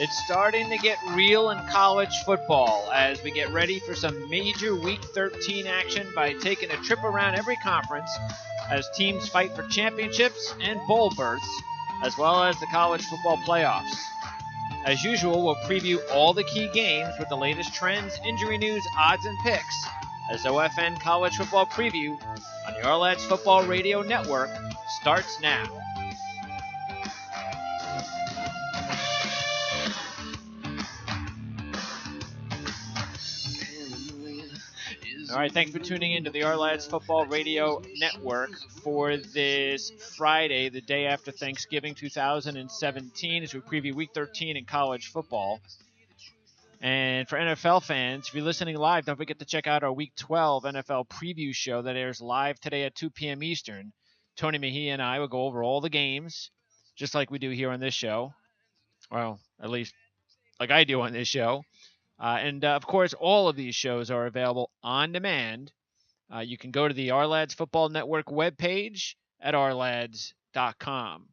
It's starting to get real in college football as we get ready for some major Week 13 action by taking a trip around every conference as teams fight for championships and bowl berths, as well as the college football playoffs. As usual, we'll preview all the key games with the latest trends, injury news, odds, and picks as OFN College Football Preview on the Ourlads Football Radio Network starts now. All right, thanks for tuning in to the Ourlads Football Radio Network for this Friday, the day after Thanksgiving 2017, as we preview Week 13 in college football. And for NFL fans, if you're listening live, don't forget to check out our Week 12 NFL preview show that airs live today at 2 p.m. Eastern. Tony Mejia and I will go over all the games, just like we do here on this show. Well, at least like I do on this show. Of course, all of these shows are available on demand. You can go to the Ourlads Football Network webpage at ourlads.com.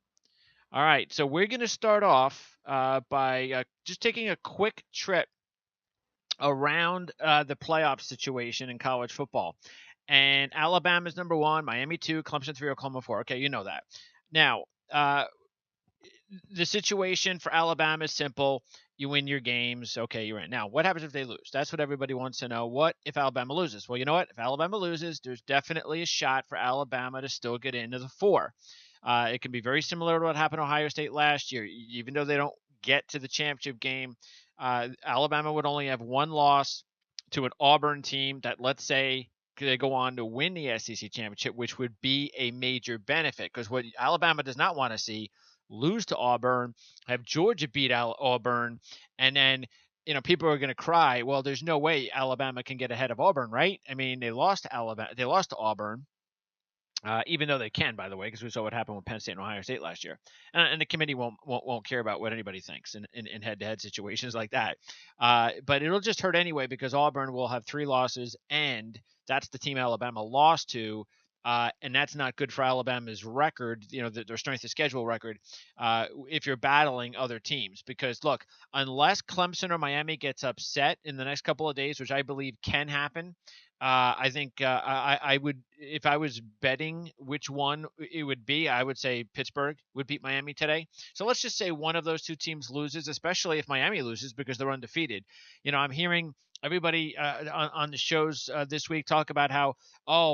All right, so we're going to start off by just taking a quick trip around the playoff situation in college football. And Alabama's number 1, Miami 2, Clemson 3, Oklahoma 4. Okay, you know that. Now, the situation for Alabama is simple. You win your games. Okay, you're in. Now, what happens if they lose? That's what everybody wants to know. What if Alabama loses? Well, you know what? If Alabama loses, there's definitely a shot for Alabama to still get into the 4. It can be very similar to what happened to Ohio State last year. Even though they don't get to the championship game, Alabama would only have one loss to an Auburn team that, let's say, they go on to win the SEC championship, which would be a major benefit. Because what Alabama does not want to see, lose to Auburn, have Georgia beat Auburn, and then people are going to cry. Well, there's no way Alabama can get ahead of Auburn, right? I mean, they lost to Alabama, they lost to Auburn, even though they can, by the way, because we saw what happened with Penn State and Ohio State last year. And the committee won't care about what anybody thinks in head-to-head situations like that. But it'll just hurt anyway because Auburn will have 3 losses, and that's the team Alabama lost to. And that's not good for Alabama's record, their strength of schedule record, if you're battling other teams. Because, look, unless Clemson or Miami gets upset in the next couple of days, which I believe can happen, I think I would, if I was betting which one it would be, I would say Pittsburgh would beat Miami today. So let's just say one of those 2 teams loses, especially if Miami loses because they're undefeated. I'm hearing everybody on the shows this week talk about how,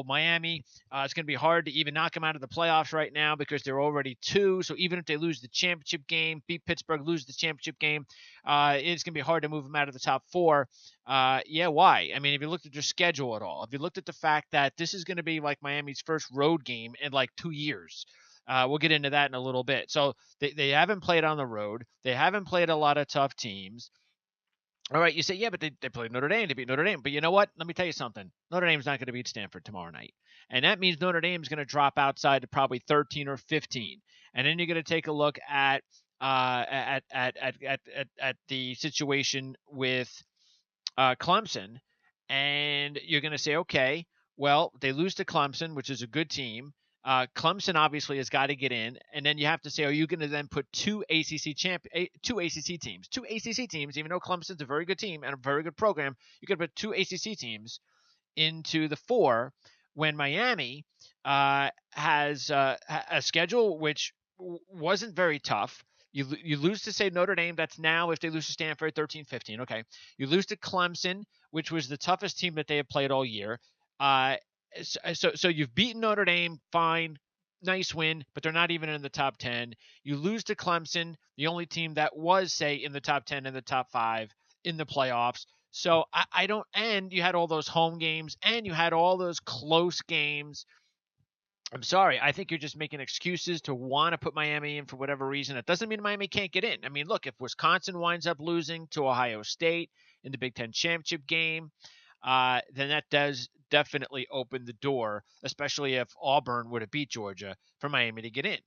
Miami, it's going to be hard to even knock them out of the playoffs right now because they're already 2. So even if they lose the championship game, beat Pittsburgh, lose the championship game, it's going to be hard to move them out of the top 4. Yeah, why? I mean, if you looked at their schedule at all, if you looked at the fact that this is going to be like Miami's first road game in like 2 years, we'll get into that in a little bit. So they haven't played on the road. They haven't played a lot of tough teams. All right, you say, yeah, but they played Notre Dame. They beat Notre Dame. But you know what? Let me tell you something. Notre Dame's not going to beat Stanford tomorrow night. And that means Notre Dame's going to drop outside to probably 13 or 15. And then you're going to take a look at the situation with Clemson. And you're going to say, okay, well, they lose to Clemson, which is a good team. Clemson obviously has got to get in, and then you have to say, are you going to then put 2 ACC teams, even though Clemson's a very good team and a very good program, you could put 2 ACC teams into the 4 when Miami has a schedule which wasn't very tough. You lose to, say, Notre Dame. That's now, if they lose to Stanford, 13-15. Okay. You lose to Clemson, which was the toughest team that they have played all year. So you've beaten Notre Dame, fine, nice win, but they're not even in the top 10. You lose to Clemson, the only team that was, say, in the top 10 and the top 5 in the playoffs. So I don't – and you had all those home games, and you had all those close games. I'm sorry. I think you're just making excuses to want to put Miami in for whatever reason. It doesn't mean Miami can't get in. I mean, look, if Wisconsin winds up losing to Ohio State in the Big Ten championship game, then that does definitely open the door, especially if Auburn would have beat Georgia, for Miami to get in.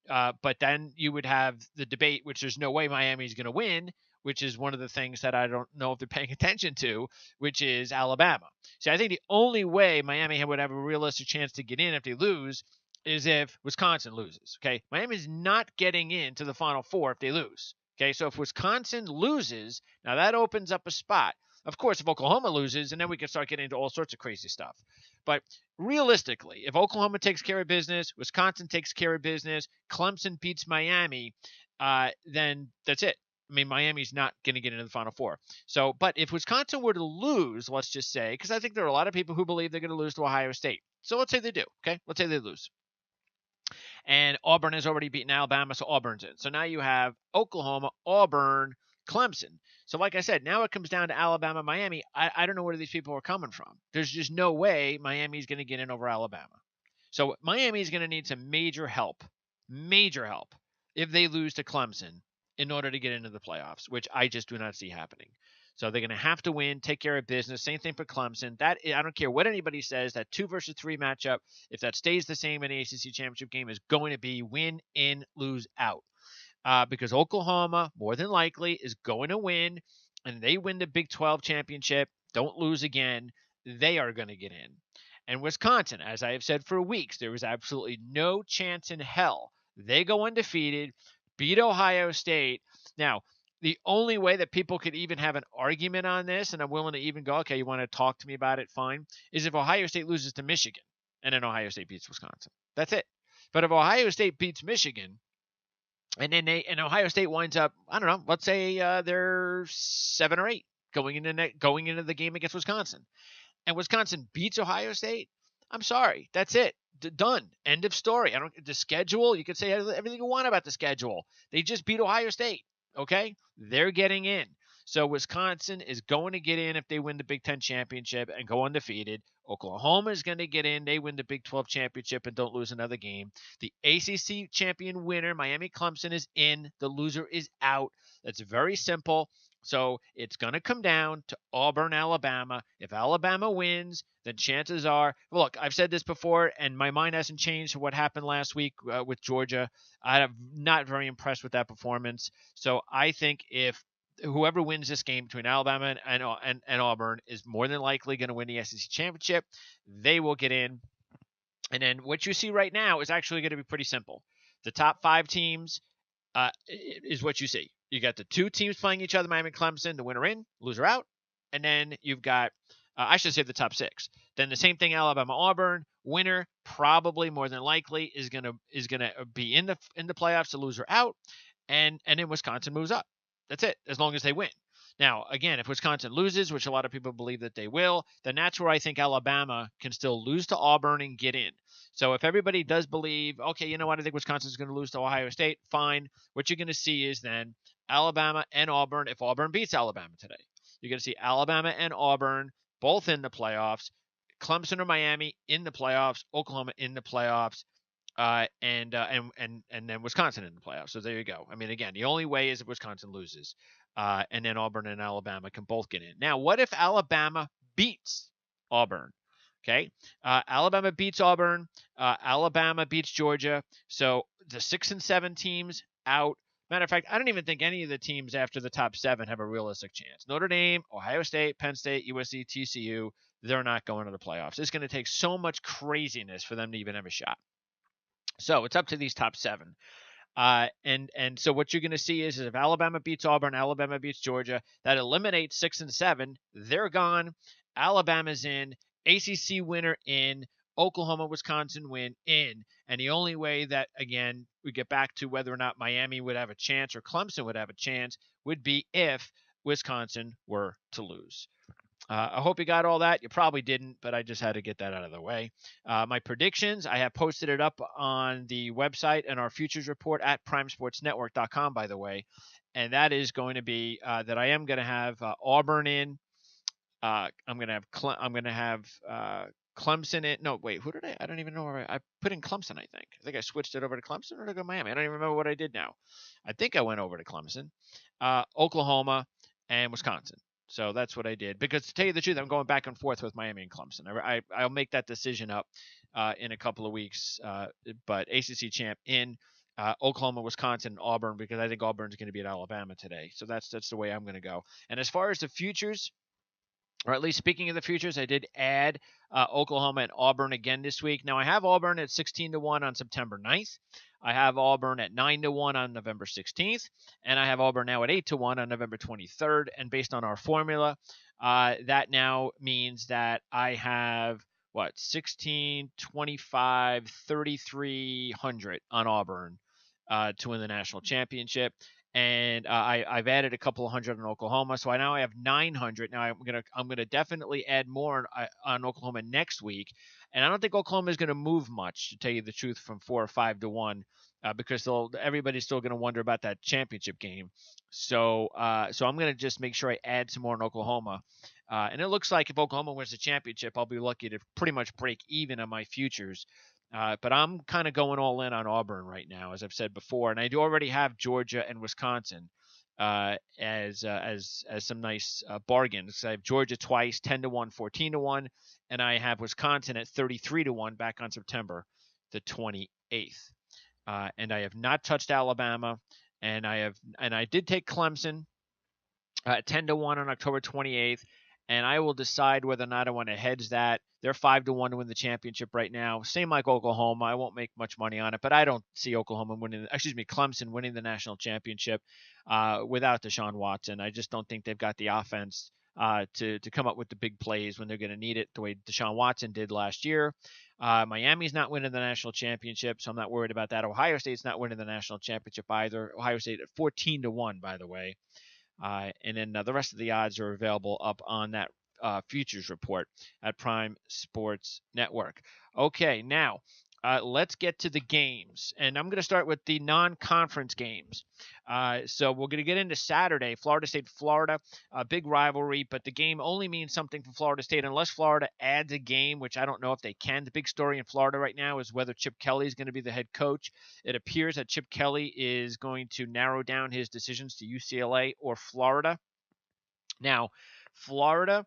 But then you would have the debate, which there's no way Miami's going to win, which is one of the things that I don't know if they're paying attention to, which is Alabama. See, I think the only way Miami would have a realistic chance to get in if they lose is if Wisconsin loses. Okay, Miami's not getting into the Final Four if they lose. Okay, so if Wisconsin loses, now that opens up a spot. Of course, if Oklahoma loses, and then we can start getting into all sorts of crazy stuff. But realistically, if Oklahoma takes care of business, Wisconsin takes care of business, Clemson beats Miami, then that's it. I mean, Miami's not going to get into the Final Four. So, but if Wisconsin were to lose, let's just say, because I think there are a lot of people who believe they're going to lose to Ohio State. So let's say they do. Okay, let's say they lose. And Auburn has already beaten Alabama, so Auburn's in. So now you have Oklahoma, Auburn, Clemson. So like I said, now it comes down to Alabama, Miami. I don't know where these people are coming from. There's just no way Miami's going to get in over Alabama. So Miami's going to need some major help, if they lose to Clemson in order to get into the playoffs, which I just do not see happening. So they're going to have to win, take care of business. Same thing for Clemson. That I don't care what anybody says. That 2 versus 3 matchup, if that stays the same in the ACC championship game, is going to be win in, lose out. Because Oklahoma more than likely is going to win, and they win the Big 12 championship. Don't lose again. They are going to get in. And Wisconsin, as I have said for weeks, there was absolutely no chance in hell. They go undefeated, beat Ohio State. Now, the only way that people could even have an argument on this, and I'm willing to even go, okay, you want to talk to me about it, fine, is if Ohio State loses to Michigan and then Ohio State beats Wisconsin. That's it. But if Ohio State beats Michigan and then Ohio State winds up, I don't know, let's say they're 7 or 8 going into the game against Wisconsin, and Wisconsin beats Ohio State, I'm sorry, that's it. Done. End of story. The schedule, you could say everything you want about the schedule. They just beat Ohio State. Okay? They're getting in. So Wisconsin is going to get in if they win the Big Ten championship and go undefeated. Oklahoma is going to get in. They win the Big 12 championship and don't lose another game. The ACC champion winner, Miami Clemson, is in. The loser is out. That's very simple. So it's going to come down to Auburn, Alabama. If Alabama wins, then chances are, look, I've said this before, and my mind hasn't changed to what happened last week with Georgia. I'm not very impressed with that performance. So I think if whoever wins this game between Alabama and Auburn is more than likely going to win the SEC championship, they will get in. And then what you see right now is actually going to be pretty simple. The top 5 teams is what you see. You got the 2 teams playing each other, Miami and Clemson, the winner in, loser out. And then you've got, I should say the top 6. Then the same thing, Alabama, Auburn, winner probably more than likely is gonna be in the playoffs, the loser out, and then Wisconsin moves up. That's it, as long as they win. Now, again, if Wisconsin loses, which a lot of people believe that they will, then that's where I think Alabama can still lose to Auburn and get in. So if everybody does believe, okay, you know what, I think Wisconsin's going to lose to Ohio State, fine. What you're going to see is then Alabama and Auburn, if Auburn beats Alabama today. You're going to see Alabama and Auburn both in the playoffs, Clemson or Miami in the playoffs, Oklahoma in the playoffs, and then Wisconsin in the playoffs. So there you go. I mean, again, the only way is if Wisconsin loses, and then Auburn and Alabama can both get in. Now, what if Alabama beats Auburn? Okay, Alabama beats Auburn. Alabama beats Georgia. So the 6 and 7 teams out. Matter of fact, I don't even think any of the teams after the top 7 have a realistic chance. Notre Dame, Ohio State, Penn State, USC, TCU, they're not going to the playoffs. It's going to take so much craziness for them to even have a shot. So it's up to these top 7. And so what you're going to see is if Alabama beats Auburn, Alabama beats Georgia, that eliminates 6 and 7. They're gone. Alabama's in. ACC winner in. Oklahoma, Wisconsin win in. And the only way that, again, we get back to whether or not Miami would have a chance or Clemson would have a chance would be if Wisconsin were to lose. I hope you got all that. You probably didn't, but I just had to get that out of the way. My predictions, I have posted it up on the website and our futures report at primesportsnetwork.com, by the way. And that is going to be that I am going to have Auburn in. I'm going to have Clemson in. No, wait, who did I don't even know where I put in Clemson, I think. I think I switched it over to Clemson or to go Miami. I don't even remember what I did now. I think I went over to Clemson, Oklahoma, and Wisconsin. So that's what I did. Because to tell you the truth, I'm going back and forth with Miami and Clemson. I'll make that decision up in a couple of weeks. But ACC champ in Oklahoma, Wisconsin, Auburn, because I think Auburn's going to be at Alabama today. So that's the way I'm going to go. And as far as the futures, or at least speaking of the futures, I did add Oklahoma and Auburn again this week. Now I have Auburn at 16-1 on September 9th. I have Auburn at 9-1 on November 16th, and I have Auburn now at 8-1 on November 23rd. And based on our formula, that now means that I have 16, 25, 3,300 on Auburn to win the national championship. And I've added a couple of hundred on Oklahoma, so I have 900. Now I'm gonna definitely add more on Oklahoma next week, and I don't think Oklahoma is gonna move much, to tell you the truth, from 4 or 5-1, because everybody's still gonna wonder about that championship game. So I'm gonna just make sure I add some more in Oklahoma, and it looks like if Oklahoma wins the championship, I'll be lucky to pretty much break even on my futures. But I'm kind of going all in on Auburn right now, as I've said before, and I do already have Georgia and Wisconsin as some nice bargains. I have Georgia twice, 10-1, 14-1, and I have Wisconsin at 33-1 back on September the 28th. And I have not touched Alabama, and I did take Clemson 10-1 on October 28th, and I will decide whether or not I want to hedge that. They're 5-1 to win the championship right now. Same like Oklahoma. I won't make much money on it, but I don't see Clemson winning the national championship without Deshaun Watson. I just don't think they've got the offense to come up with the big plays when they're going to need it, the way Deshaun Watson did last year. Miami's not winning the national championship, so I'm not worried about that. Ohio State's not winning the national championship either. Ohio State at 14-1, by the way. And then the rest of the odds are available up on that futures report at Prime Sports Network. Okay, now let's get to the games. And I'm going to start with the non-conference games. So we're going to get into Saturday, Florida State, Florida, a big rivalry, but the game only means something for Florida State unless Florida adds a game, which I don't know if they can. The big story in Florida right now is whether Chip Kelly is going to be the head coach. It appears that Chip Kelly is going to narrow down his decisions to UCLA or Florida. Now, Florida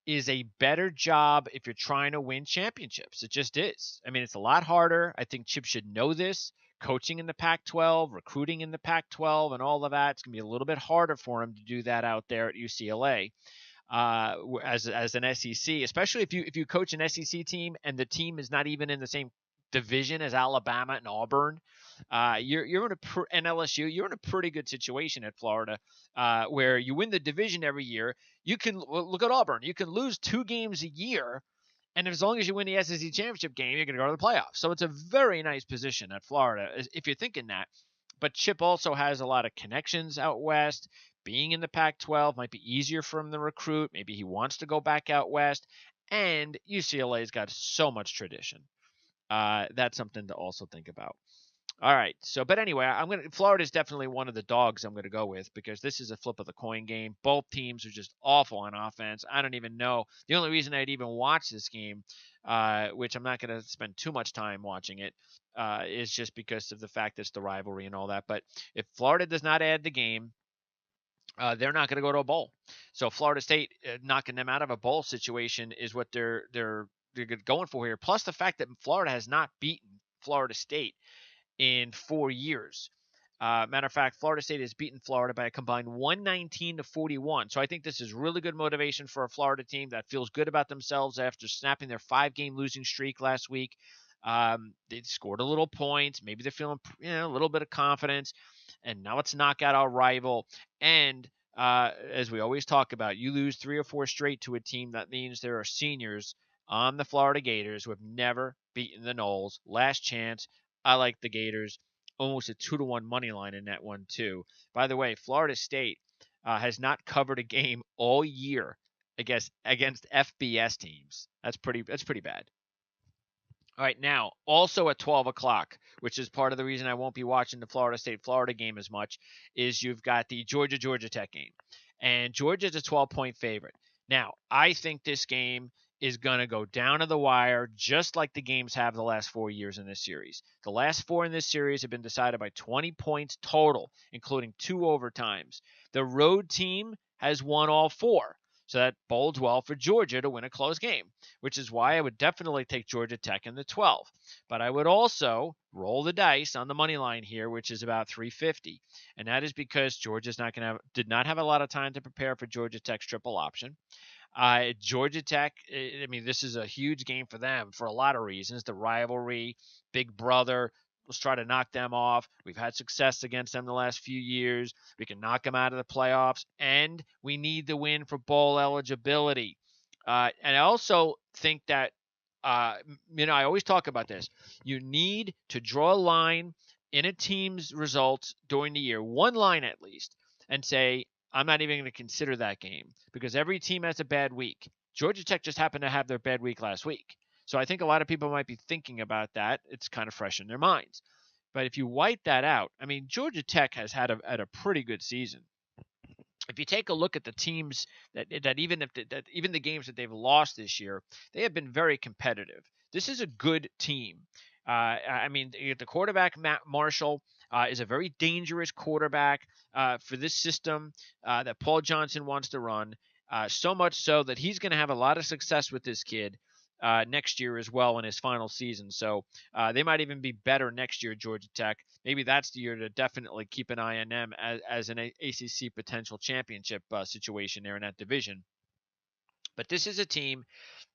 is a better job if you're trying to win championships. It just is. I mean, it's a lot harder. I think Chip should know this. Coaching in the Pac-12, recruiting in the Pac-12, and all of that, it's going to be a little bit harder for him to do that out there at UCLA as an SEC, especially if you coach an SEC team and the team is not even in the same division as Alabama and Auburn. You're in and LSU. You're in a pretty good situation at Florida, where you win the division every year. You can look at Auburn. You can lose 2 games a year, and as long as you win the SEC championship game, you're going to go to the playoffs. So it's a very nice position at Florida, if you're thinking that. But Chip also has a lot of connections out west. Being in the Pac-12 might be easier for him to recruit. Maybe he wants to go back out west. And UCLA's got so much tradition. That's something to also think about. All right. So, but anyway, Florida is definitely one of the dogs I'm going to go with, because this is a flip of the coin game. Both teams are just awful on offense. I don't even know. The only reason I'd even watch this game, which I'm not going to spend too much time watching it, is just because of the fact that it's the rivalry and all that. But if Florida does not add the game, they're not going to go to a bowl. So Florida State knocking them out of a bowl situation is what they're going for here. Plus the fact that Florida has not beaten Florida State in 4 years. Matter of fact, Florida State has beaten Florida by a combined 119-41. So I think this is really good motivation for a Florida team that feels good about themselves after snapping their 5-game losing streak last week. They scored a little points. Maybe they're feeling a little bit of confidence. And now let's knock out our rival. And as we always talk about, you lose 3 or 4 straight to a team, that means there are seniors on the Florida Gators who have never beaten the Noles. Last chance. I like the Gators. Almost a 2-1 money line in that one, too. By the way, Florida State has not covered a game all year against FBS teams. That's pretty bad. All right, now, also at 12 o'clock, which is part of the reason I won't be watching the Florida State-Florida game as much, is you've got the Georgia-Georgia Tech game. And Georgia's a 12-point favorite. Now, I think this game is going to go down to the wire, just like the games have the last 4 years in this series. The last 4 in this series have been decided by 20 points total, including 2 overtimes. The road team has won all 4. So that bodes well for Georgia to win a close game, which is why I would definitely take Georgia Tech in the 12. But I would also roll the dice on the money line here, which is about 350. And that is because Georgia's did not have a lot of time to prepare for Georgia Tech's triple option. Georgia Tech, I mean, this is a huge game for them for a lot of reasons. The rivalry, Big Brother, let's try to knock them off. We've had success against them the last few years. We can knock them out of the playoffs, and we need the win for bowl eligibility. And I also think that, I always talk about this. You need to draw a line in a team's results during the year, one line at least, and say, I'm not even going to consider that game because every team has a bad week. Georgia Tech just happened to have their bad week last week. So I think a lot of people might be thinking about that. It's kind of fresh in their minds. But if you wipe that out, I mean, Georgia Tech has had a pretty good season. If you take a look at the teams that even the games that they've lost this year, they have been very competitive. This is a good team. I mean, the quarterback Matt Marshall is a very dangerous quarterback for this system that Paul Johnson wants to run. So much so that he's going to have a lot of success with this kid next year as well in his final season. So they might even be better next year, Georgia Tech. Maybe that's the year to definitely keep an eye on them as an ACC potential championship situation there in that division. But this is a team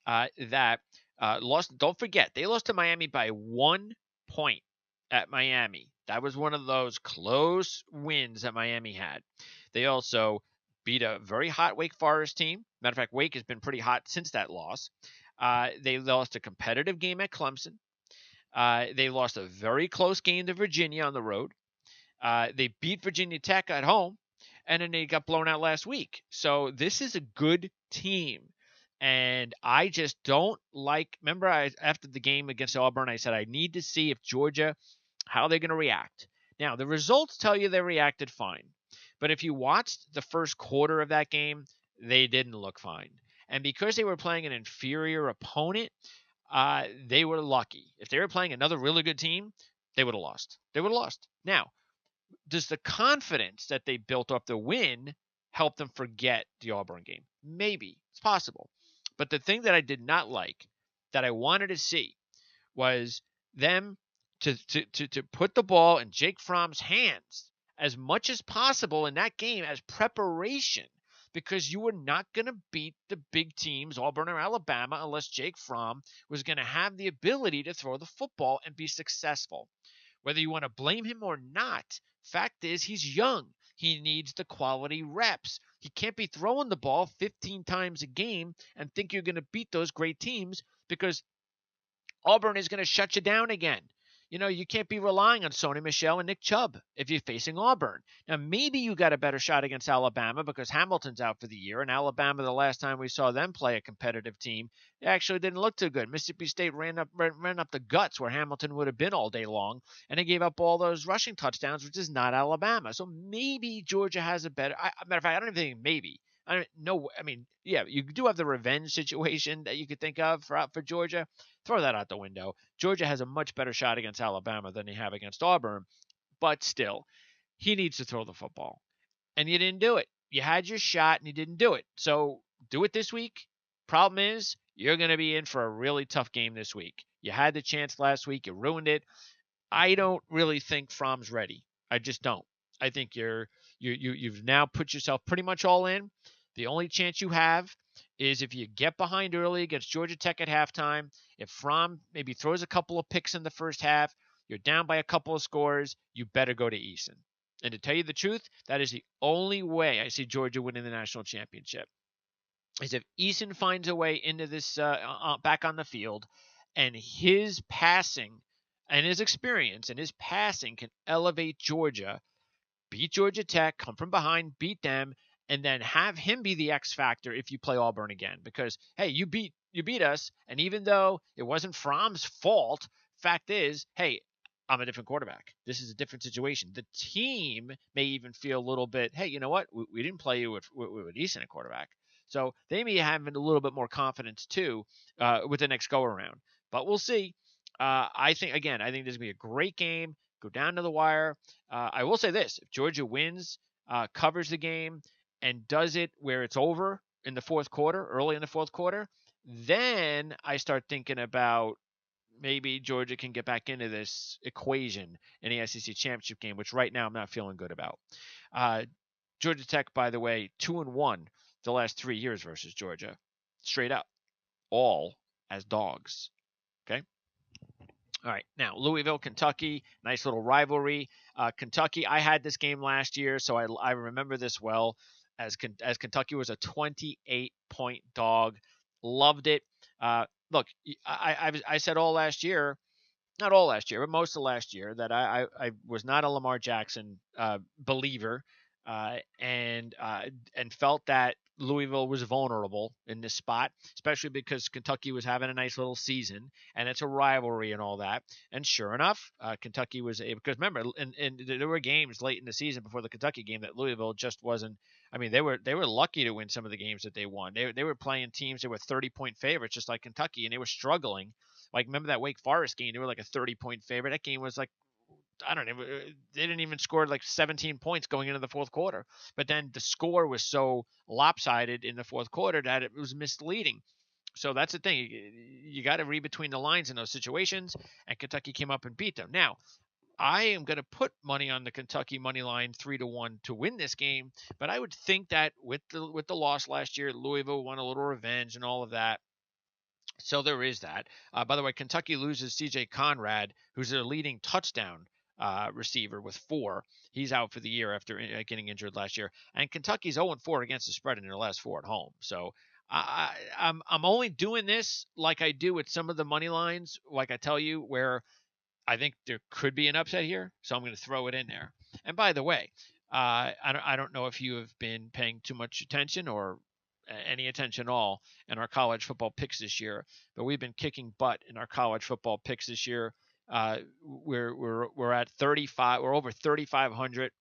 that lost. Don't forget, they lost to Miami by 1 point at Miami. That was one of those close wins that Miami had. They also beat a very hot Wake Forest team. Matter of fact, Wake has been pretty hot since that loss. They lost a competitive game at Clemson. They lost a very close game to Virginia on the road. They beat Virginia Tech at home, and then they got blown out last week. So this is a good team. And I just don't like. Remember, after the game against Auburn, I said I need to see if Georgia, how they're going to react. Now, the results tell you they reacted fine. But if you watched the first quarter of that game, they didn't look fine. And because they were playing an inferior opponent, they were lucky. If they were playing another really good team, they would have lost. They would have lost. Now, does the confidence that they built up the win help them forget the Auburn game? Maybe. It's possible. But the thing that I did not like, that I wanted to see, was them to put the ball in Jake Fromm's hands as much as possible in that game as preparation, because you were not going to beat the big teams, Auburn or Alabama, unless Jake Fromm was going to have the ability to throw the football and be successful. Whether you want to blame him or not, fact is he's young. He needs the quality reps. He can't be throwing the ball 15 times a game and think you're going to beat those great teams, because Auburn is going to shut you down again. You can't be relying on Sony Michel and Nick Chubb if you're facing Auburn. Now, maybe you got a better shot against Alabama because Hamilton's out for the year, and Alabama, the last time we saw them play a competitive team, it actually didn't look too good. Mississippi State ran up the guts where Hamilton would have been all day long, and they gave up all those rushing touchdowns, which is not Alabama. So maybe Georgia has a better. Matter of fact, I don't even think maybe. I don't know. I mean, yeah, you do have the revenge situation that you could think of for Georgia. Throw that out the window. Georgia has a much better shot against Alabama than they have against Auburn, but still, he needs to throw the football. And you didn't do it. You had your shot and you didn't do it. So do it this week. Problem is, you're going to be in for a really tough game this week. You had the chance last week. You ruined it. I don't really think Fromm's ready. I just don't. I think you've now put yourself pretty much all in. The only chance you have is if you get behind early against Georgia Tech at halftime. If Fromm maybe throws a couple of picks in the first half, you're down by a couple of scores, you better go to Eason. And to tell you the truth, that is the only way I see Georgia winning the national championship, is if Eason finds a way into this back on the field, and his passing and his experience and his passing can elevate Georgia, beat Georgia Tech, come from behind, beat them, and then have him be the X factor if you play Auburn again. Because, hey, you beat us, and even though it wasn't Fromm's fault, fact is, hey, I'm a different quarterback. This is a different situation. The team may even feel a little bit, hey, you know what? We didn't play you with Eason at quarterback. So they may have a little bit more confidence, too, with the next go-around. But we'll see. I think this is going to be a great game. Go down to the wire. I will say this. If Georgia wins, covers the game, and does it where it's over in the fourth quarter, early in the fourth quarter, then I start thinking about maybe Georgia can get back into this equation in the SEC championship game, which right now I'm not feeling good about. Georgia Tech, by the way, 2-1 the last 3 years versus Georgia. straight up, all as dogs. Okay. All right, now Louisville, Kentucky, nice little rivalry. Kentucky, I had this game last year, so I remember this well. As Kentucky was a 28-point dog, loved it. Look, I said all last year, not all last year, but most of last year, that I was not a Lamar Jackson believer, and felt that Louisville was vulnerable in this spot, especially because Kentucky was having a nice little season, and it's a rivalry and all that. And sure enough, Kentucky was able, because remember, and there were games late in the season before the Kentucky game that Louisville just wasn't. I mean, they were lucky to win some of the games that they won. They were playing teams that were 30-point favorites, just like Kentucky, and they were struggling. Like, remember that Wake Forest game? They were like a 30-point favorite. That game was like, I don't know. They didn't even score like 17 points going into the fourth quarter. But then the score was so lopsided in the fourth quarter that it was misleading. So that's the thing. You got to read between the lines in those situations, and Kentucky came up and beat them. Now, I am going to put money on the Kentucky money line 3-1 to win this game, but I would think that with the loss last year, Louisville won a little revenge and all of that. So there is that. By the way, Kentucky loses C.J. Conrad, who's their leading touchdown receiver with 4. He's out for the year after getting injured last year. And Kentucky's 0-4 against the spread in their last 4 at home. So I'm only doing this like I do with some of the money lines, like I tell you, where I think there could be an upset here. So I'm going to throw it in there. And by the way, I don't know if you have been paying too much attention or any attention at all in our college football picks this year, but we've been kicking butt in our college football picks this year. We're at 35. We're over 3,500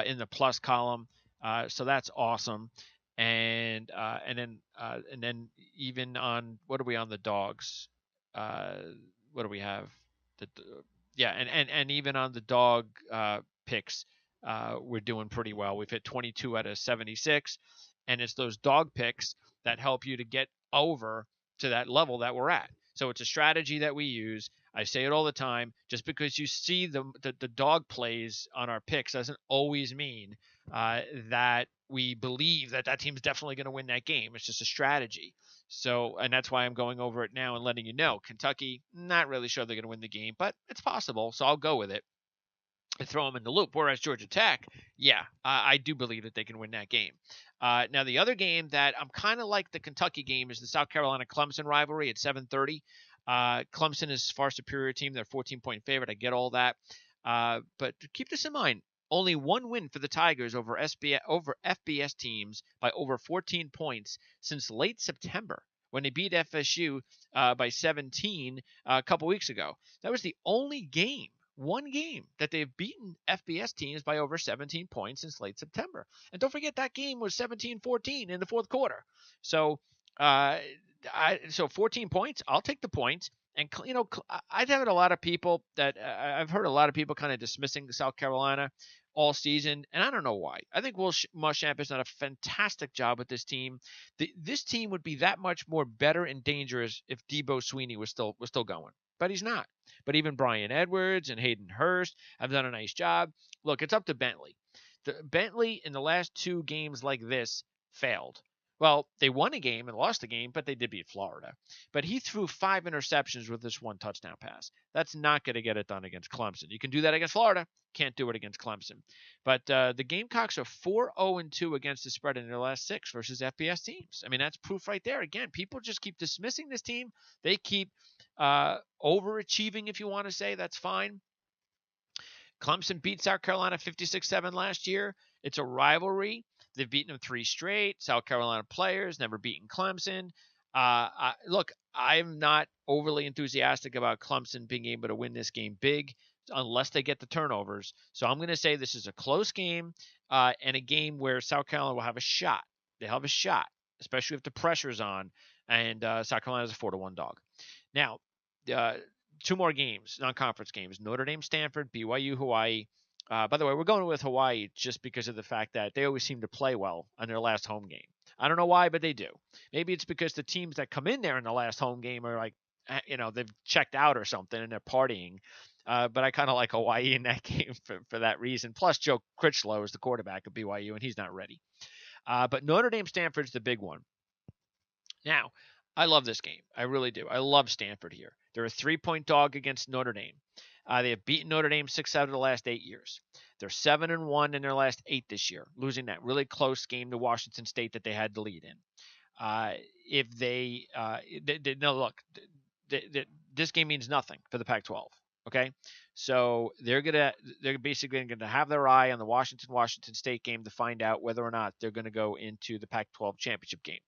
in the plus column, so that's awesome. And then even on, what are we on the dogs? What do we have? And even on the dog picks, we're doing pretty well. We've hit 22 out of 76. And it's those dog picks that help you to get over to that level that we're at. So it's a strategy that we use. I say it all the time. Just because you see the dog plays on our picks doesn't always mean that we believe that team's definitely going to win that game. It's just a strategy. So, and that's why I'm going over it now and letting you know. Kentucky, not really sure they're going to win the game, but it's possible. So I'll go with it and throw them in the loop. Whereas Georgia Tech, I do believe that they can win that game. Now, the other game that I'm kind of like the Kentucky game is the South Carolina-Clemson rivalry at 7:30. Clemson is a far superior team. They're 14-point favorite. I get all that. But keep this in mind. Only one win for the Tigers over FBS teams by over 14 points since late September when they beat FSU by 17 a couple weeks ago. That was the only one game that they've beaten FBS teams by over 17 points since late September. And don't forget that game was 17-14 in the fourth quarter. So, so 14 points, I'll take the points. And, I've had a lot of people that I've heard a lot of people kind of dismissing South Carolina all season, and I don't know why. I think Will Muschamp has done a fantastic job with this team. This team would be that much more better and dangerous if Debo Sweeney was still going, but he's not. But even Brian Edwards and Hayden Hurst have done a nice job. Look, it's up to Bentley. Bentley in the last 2 games like this failed. Well, they won a game and lost a game, but they did beat Florida. But he threw 5 interceptions with this 1 touchdown pass. That's not going to get it done against Clemson. You can do that against Florida. Can't do it against Clemson. But the Gamecocks are 4-0-2 against the spread in their last 6 versus FBS teams. I mean, that's proof right there. Again, people just keep dismissing this team. They keep overachieving, if you want to say. That's fine. Clemson beat South Carolina 56-7 last year. It's a rivalry. They've beaten them 3 straight. South Carolina players never beaten Clemson. Look, I'm not overly enthusiastic about Clemson being able to win this game big unless they get the turnovers. So I'm going to say this is a close game and a game where South Carolina will have a shot. They have a shot, especially if the pressure's on. And South Carolina is a 4-1 dog. Now, 2 more games, non-conference games. Notre Dame, Stanford, BYU, Hawaii. By the way, we're going with Hawaii just because of the fact that they always seem to play well on their last home game. I don't know why, but they do. Maybe it's because the teams that come in there in the last home game are like, they've checked out or something and they're partying. But I kind of like Hawaii in that game for that reason. Plus, Joe Critchlow is the quarterback of BYU, and he's not ready. But Notre Dame, Stanford's the big one. Now, I love this game. I really do. I love Stanford here. They're a 3-point dog against Notre Dame. They have beaten Notre Dame 6 out of the last 8 years. They're 7-1 in their last 8 this year, losing that really close game to Washington State that they had the lead in. If no, look, this game means nothing for the Pac-12. Okay, so they're basically gonna have their eye on the Washington State game to find out whether or not they're gonna go into the Pac-12 championship game.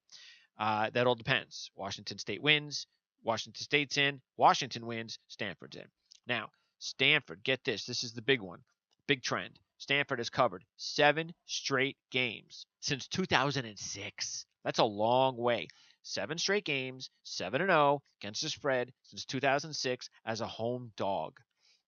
That all depends. Washington State wins, Washington State's in. Washington wins, Stanford's in. Now, Stanford, get this. This is the big one. Big trend. Stanford has covered 7 straight games since 2006. That's a long way. 7 straight games, 7-0 against the spread since 2006 as a home dog.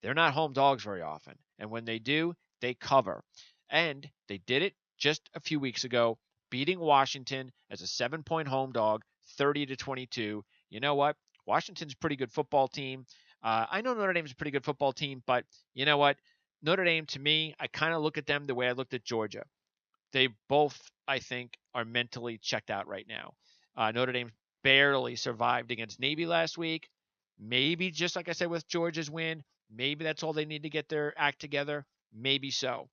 They're not home dogs very often. And when they do, they cover. And they did it just a few weeks ago, beating Washington as a 7-point home dog, 30-22. You know what? Washington's a pretty good football team. I know Notre Dame's a pretty good football team, but you know what? Notre Dame, to me, I kind of look at them the way I looked at Georgia. They both, I think, are mentally checked out right now. Notre Dame barely survived against Navy last week. Maybe just like I said with Georgia's win, maybe that's all they need to get their act together. Maybe so.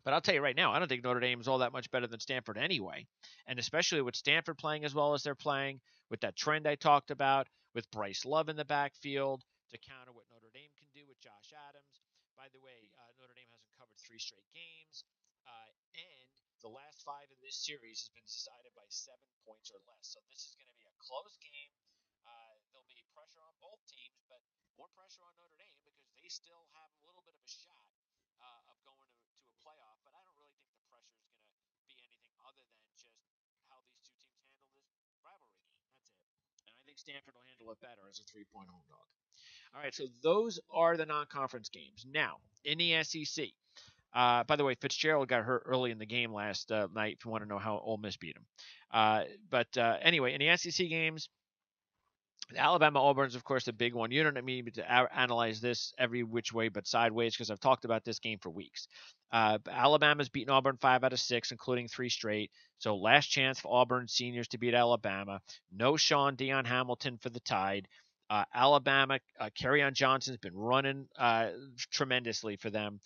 But I'll tell you right now, I don't think Notre Dame is all that much better than Stanford anyway. And especially with Stanford playing as well as they're playing, with that trend I talked about, with Bryce Love in the backfield to counter what Notre Dame can do with Josh Adams. By the way, Notre Dame hasn't covered 3 straight games. And the last 5 in this series has been decided by 7 points or less. So this is going to be a close game. There'll be pressure on both teams, but more pressure on Notre Dame because they still have a little bit of a shot of going to a playoff. But I don't really think the pressure is going to be anything other than just how these two teams handle this rivalry game. That's it. And I think Stanford will handle it better as a 3-point home dog. All right, so those are the non-conference games. Now, in the SEC, by the way, Fitzgerald got hurt early in the game last night. If you want to know how Ole Miss beat him, but anyway, in the SEC games, Alabama Auburn's of course a big one. You don't need me to analyze this every which way but sideways because I've talked about this game for weeks. Alabama's beaten Auburn 5 out of 6, including 3 straight. So last chance for Auburn seniors to beat Alabama. No Sean Deion Hamilton for the Tide. Alabama, Kerryon Johnson's been running tremendously for them.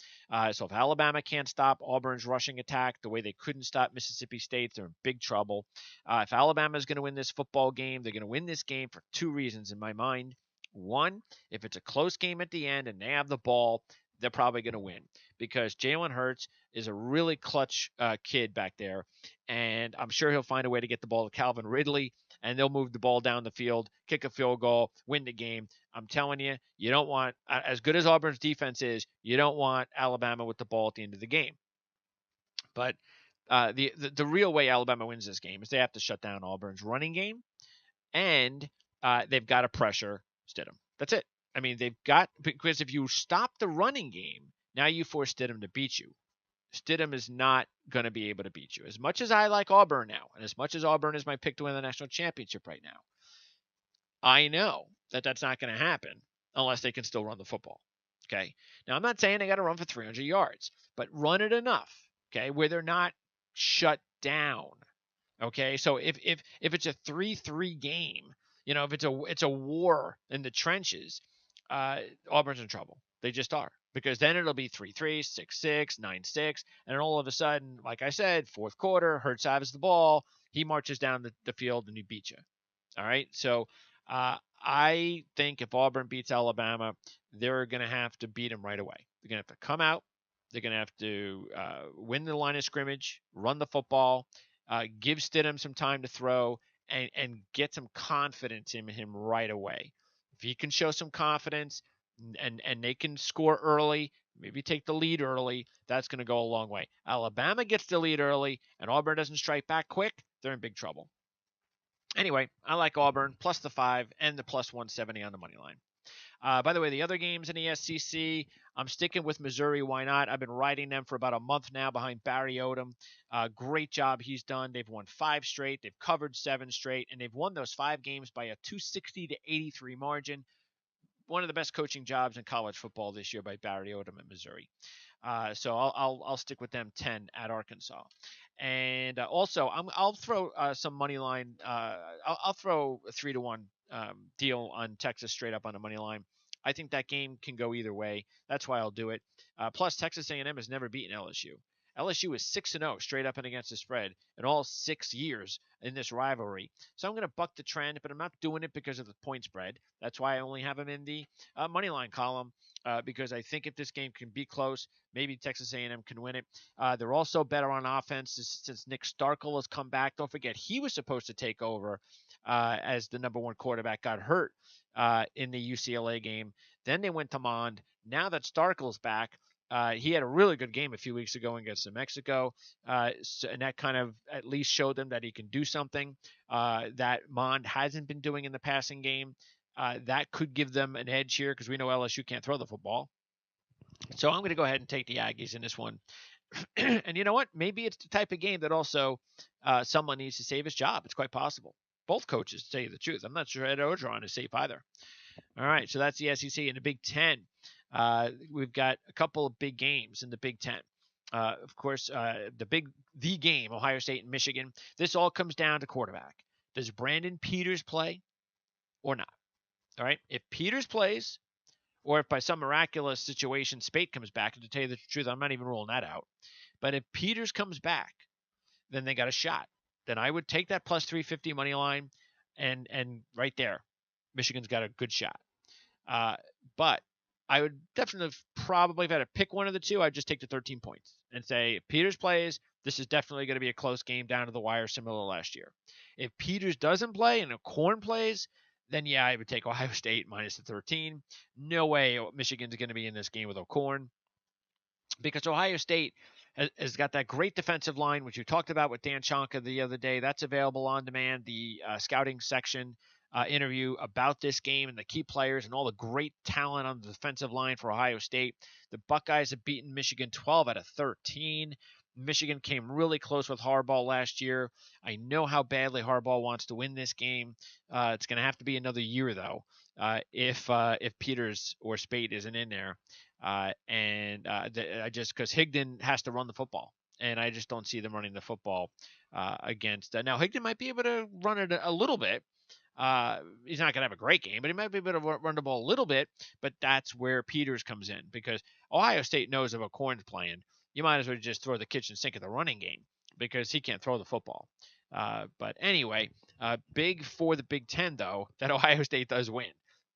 So if Alabama can't stop Auburn's rushing attack the way they couldn't stop Mississippi State, they're in big trouble. If Alabama is going to win this football game, they're going to win this game for 2 reasons in my mind. One, if it's a close game at the end and they have the ball, they're probably going to win because Jalen Hurts is a really clutch kid back there, and I'm sure he'll find a way to get the ball to Calvin Ridley, and they'll move the ball down the field, kick a field goal, win the game. I'm telling you, you don't want, as good as Auburn's defense is, you don't want Alabama with the ball at the end of the game. But the real way Alabama wins this game is they have to shut down Auburn's running game, and they've got to pressure Stidham. That's it. I mean, because if you stop the running game, now you force Stidham to beat you. Stidham is not going to be able to beat you. As much as I like Auburn now, and as much as Auburn is my pick to win the national championship right now, I know that that's not going to happen unless they can still run the football. Okay. Now, I'm not saying they got to run for 300 yards, but run it enough, okay, where they're not shut down. Okay. So if it's a 3-3 game, if it's a war in the trenches, Auburn's in trouble. They just are. Because then it'll be 3-3, 6-6, 9-6, and then all of a sudden, like I said, fourth quarter, Hurts has the ball, he marches down the field and he beats you. All right, so I think if Auburn beats Alabama, they're going to have to beat him right away. They're going to have to come out. They're going to have to win the line of scrimmage, run the football, give Stidham some time to throw, and get some confidence in him right away. If he can show some confidence and they can score early, maybe take the lead early, that's going to go a long way. Alabama gets the lead early and Auburn doesn't strike back quick, they're in big trouble. Anyway, I like Auburn plus the 5 and the plus 170 on the money line. By the way, the other games in the SEC, I'm sticking with Missouri. Why not? I've been riding them for about a month now behind Barry Odom. Great job he's done. They've won 5 straight. They've covered 7 straight, and they've won those 5 games by a 260-83 margin. One of the best coaching jobs in college football this year by Barry Odom at Missouri. So I'll stick with them 10 at Arkansas. And also I'll throw some money line. I'll throw a 3-1 deal on Texas straight up on a money line. I think that game can go either way. That's why I'll do it. Plus, Texas A&M has never beaten LSU. LSU is 6-0 straight up and against the spread in all 6 years in this rivalry. So I'm going to buck the trend, but I'm not doing it because of the point spread. That's why I only have them in the money line column because I think if this game can be close, maybe Texas A&M can win it. They're also better on offense since Nick Starkel has come back. Don't forget he was supposed to take over as the number one quarterback, got hurt in the UCLA game. Then they went to Mond. Now that Starkel's back, he had a really good game a few weeks ago against New Mexico, and that kind of at least showed them that he can do something that Mond hasn't been doing in the passing game. That could give them an edge here because we know LSU can't throw the football. So I'm going to go ahead and take the Aggies in this one. And you know what? Maybe it's the type of game that also someone needs to save his job. It's quite possible. Both coaches, to tell you the truth. I'm not sure Ed Orgeron is safe either. All right, so that's the SEC. In the Big Ten, we've got a couple of big games in the Big Ten. Of course, the game, Ohio State and Michigan. This all comes down to quarterback. Does Brandon Peters play or not? All right, if Peters plays, or if by some miraculous situation Spate comes back, and to tell you the truth, I'm not even ruling that out. But if Peters comes back, then they got a shot. Then I would take that plus 350 money line, and right there, Michigan's got a good shot. But I would definitely probably, if I had to pick one of the two, I'd just take the 13 points and say if Peters plays, this is definitely going to be a close game down to the wire, similar to last year. If Peters doesn't play and Corn plays, then yeah, I would take Ohio State minus the 13. No way Michigan's going to be in this game with O'Corn because Ohio State has got that great defensive line, which you talked about with Dan Chonka the other day. That's available on demand. The scouting section interview about this game and the key players and all the great talent on the defensive line for Ohio State. The Buckeyes have beaten Michigan 12 out of 13. Michigan came really close with Harbaugh last year. I know how badly Harbaugh wants to win this game. It's going to have to be another year, though, if Peters or Spate isn't in there. I just because Higdon has to run the football, and I just don't see them running the football against. Now Higdon might be able to run it a little bit. He's not going to have a great game, but he might be able to run the ball a little bit. But that's where Peters comes in because Ohio State knows if O'Corn's playing, you might as well just throw the kitchen sink at the running game because he can't throw the football. But anyway, big for the Big Ten, though, that Ohio State does win.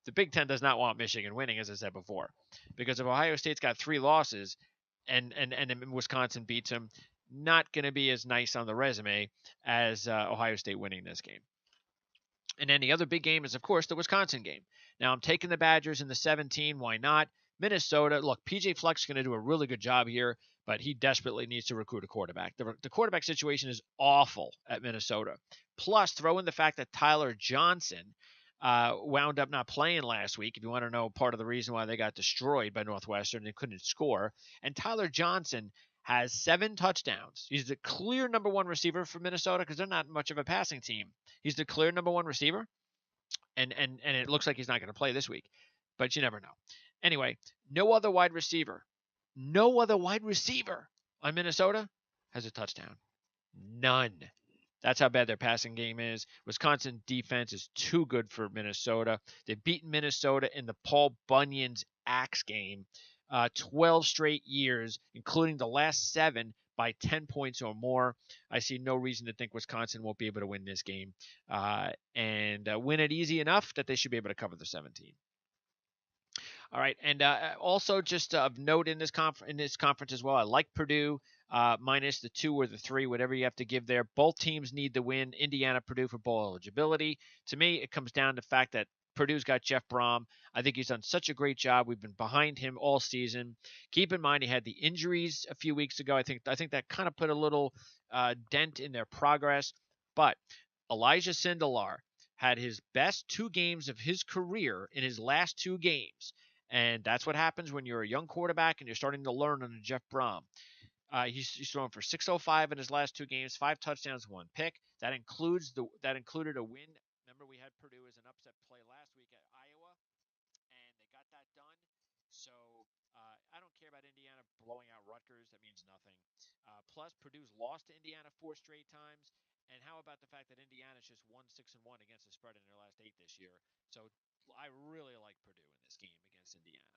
The Big Ten does not want Michigan winning, as I said before, because if Ohio State's got 3 losses and Wisconsin beats them, not going to be as nice on the resume as Ohio State winning this game. And then the other big game is, of course, the Wisconsin game. Now, I'm taking the Badgers in the 17. Why not? Minnesota, look, PJ Fleck's going to do a really good job here, but he desperately needs to recruit a quarterback. The quarterback situation is awful at Minnesota. Plus, throw in the fact that Tyler Johnson wound up not playing last week. If you want to know part of the reason why they got destroyed by Northwestern, they couldn't score. And Tyler Johnson has 7 touchdowns. He's the clear number 1 receiver for Minnesota because they're not much of a passing team. He's the clear number 1 receiver, and it looks like he's not going to play this week, but you never know. Anyway, no other wide receiver on Minnesota has a touchdown. None. That's how bad their passing game is. Wisconsin defense is too good for Minnesota. They've beaten Minnesota in the Paul Bunyan's Axe game 12 straight years, including the last 7 by 10 points or more. I see no reason to think Wisconsin won't be able to win this game and win it easy enough that they should be able to cover the 17. All right, and also just of note in this conference as well, I like Purdue minus the 2 or the 3, whatever you have to give there. Both teams need to win. Indiana, Purdue for bowl eligibility. To me, it comes down to the fact that Purdue's got Jeff Brom. I think he's done such a great job. We've been behind him all season. Keep in mind he had the injuries a few weeks ago. I think that kind of put a little dent in their progress. But Elijah Sindelar had his best 2 games of his career in his last 2 games. And that's what happens when you're a young quarterback and you're starting to learn under Jeff Brom. He's thrown for 605 in his last 2 games, 5 touchdowns, 1 pick. That included a win. Remember, we had Purdue as an upset play last week at Iowa, and they got that done. So I don't care about Indiana blowing out Rutgers. That means nothing. Plus, Purdue's lost to Indiana 4 straight times. And how about the fact that Indiana's just won 6-1 against the spread in their last 8 this year? So I really like Purdue in this game against Indiana.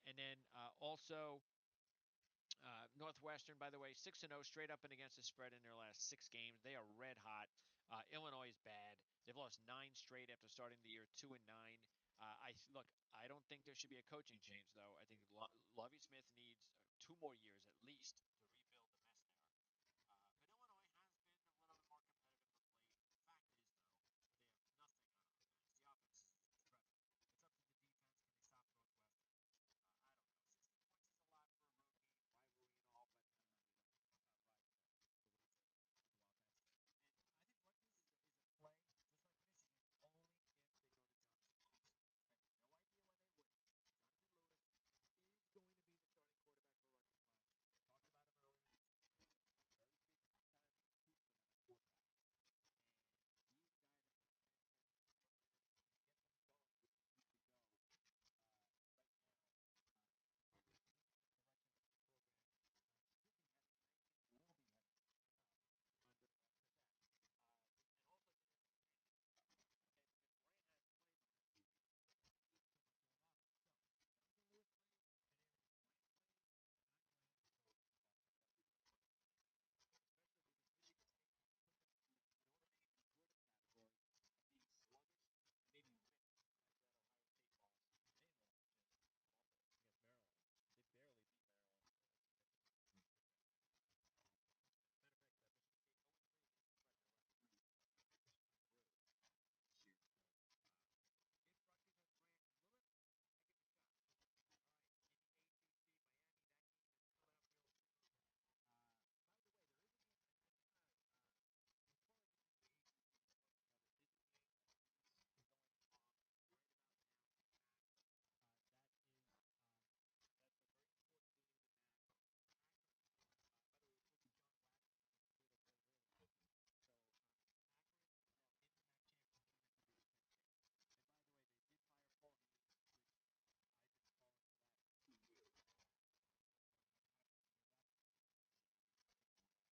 And then also Northwestern, by the way, 6-0 straight up and against the spread in their last 6 games. They are red hot. Illinois is bad. They've lost 9 straight after starting the year 2-9. I don't think there should be a coaching change though. I think Lovie Smith needs 2 more years at least to rebuild the mess there. But Illinois has been a little bit more competitive of late. The fact is though, they have nothing on offense. The offense is incredible. It's up to the defense. Can they stop Northwestern? I don't know. 60 points is a lot for a road game, rivalry and all, but there's a ride the waves of the offense. And I think Rutgers is a play, just like Michigan, only if they go to Jonathan Lewis. I have no idea why they wouldn't. Jonathan Lewis is going to be the starting quarterback for Rutgers class. I talked about him earlier in the season. Very big time recruit for them at quarterback. And he's a guy that can get them going with the group to go right now. Rutgers is looking at the direction that the program should be headed, and I think will be headed under Kazak. And also it's an interesting transition, okay, because Moran hasn't played the last 2 years. He's too much of an offense. So Jonathan Lewis plays, and then if Moran plays, not going to have the coach involved in that defense whatsoever. Especially because Michigan State put them into Notre Dame and Jordan category of being sluggish and maybe whipped after that Ohio State loss. They lost just awful against Maryland. They barely beat Maryland significantly. As a matter of fact, Michigan State 0-3 against the spread in their last 3 on the road this year. So if Rutgers has Grant and Lewis, I give them a shot. All right, in the ACC, Miami, that game is still out real soon. By the way, there is a game I just want to, as far as just the ACC and the first together, this is a game that is going on right about now in the MAC. That is that's a very important game in the MAC. Akron, by the way, we're supposed to be John Waxman against Toledo very early this week. So Akron are in the MAC championship game after beating Penn State. And by the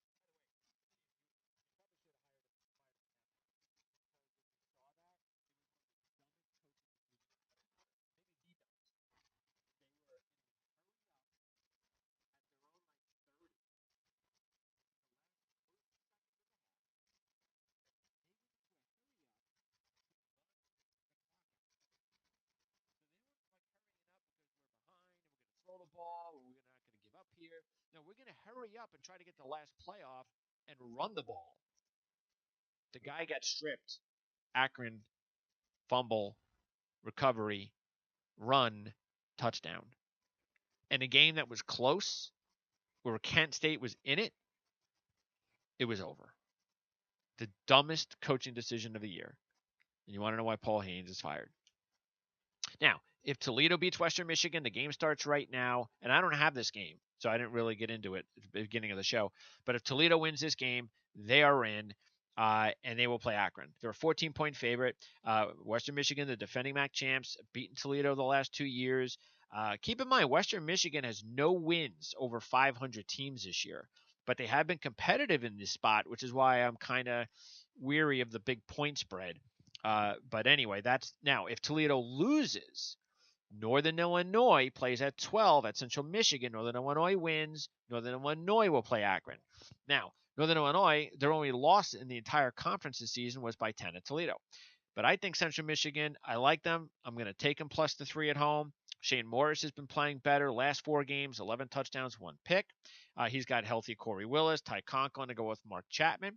way, they did fire Paul Haynes, which I've been calling for that for 2 years. I kind of hear back from him, and I think the MAC is supposed to go on. So so Haynes is, by the way, they probably should have fired him now, because if you saw that, it was one of the dumbest coaching decisions I've ever heard. Maybe the dumbest. They were in a hurry up at their own like 30 in the first 2 seconds of the half. They went into a hurry up to run the clock out. So they weren't like hurrying up because we're behind and we're going to throw the ball or we're not going to give up here. No, we're going to hurry up and try to get the last playoff and run the ball. The guy got stripped. Akron, fumble, recovery, run, touchdown. In a game that was close, where Kent State was in it, it was over. The dumbest coaching decision of the year. And you want to know why Paul Haynes is fired. Now, if Toledo beats Western Michigan, the game starts right now, and I don't have this game, so I didn't really get into it at the beginning of the show. But if Toledo wins this game, they are in, and they will play Akron. They're a 14-point favorite. Western Michigan, the defending MAC champs, beaten Toledo the last 2 years. Keep in mind, Western Michigan has no wins over 500 teams this year, but they have been competitive in this spot, which is why I'm kind of weary of the big point spread. But anyway, that's now if Toledo loses, Northern Illinois plays at 12 at Central Michigan. Northern Illinois wins. Northern Illinois will play Akron. Now, Northern Illinois, their only loss in the entire conference this season was by 10 at Toledo. But I think Central Michigan, I like them. I'm going to take them plus the 3 at home. Shane Morris has been playing better. Last 4 games, 11 touchdowns, 1 pick. He's got healthy Corey Willis, Ty Conklin to go with Mark Chapman.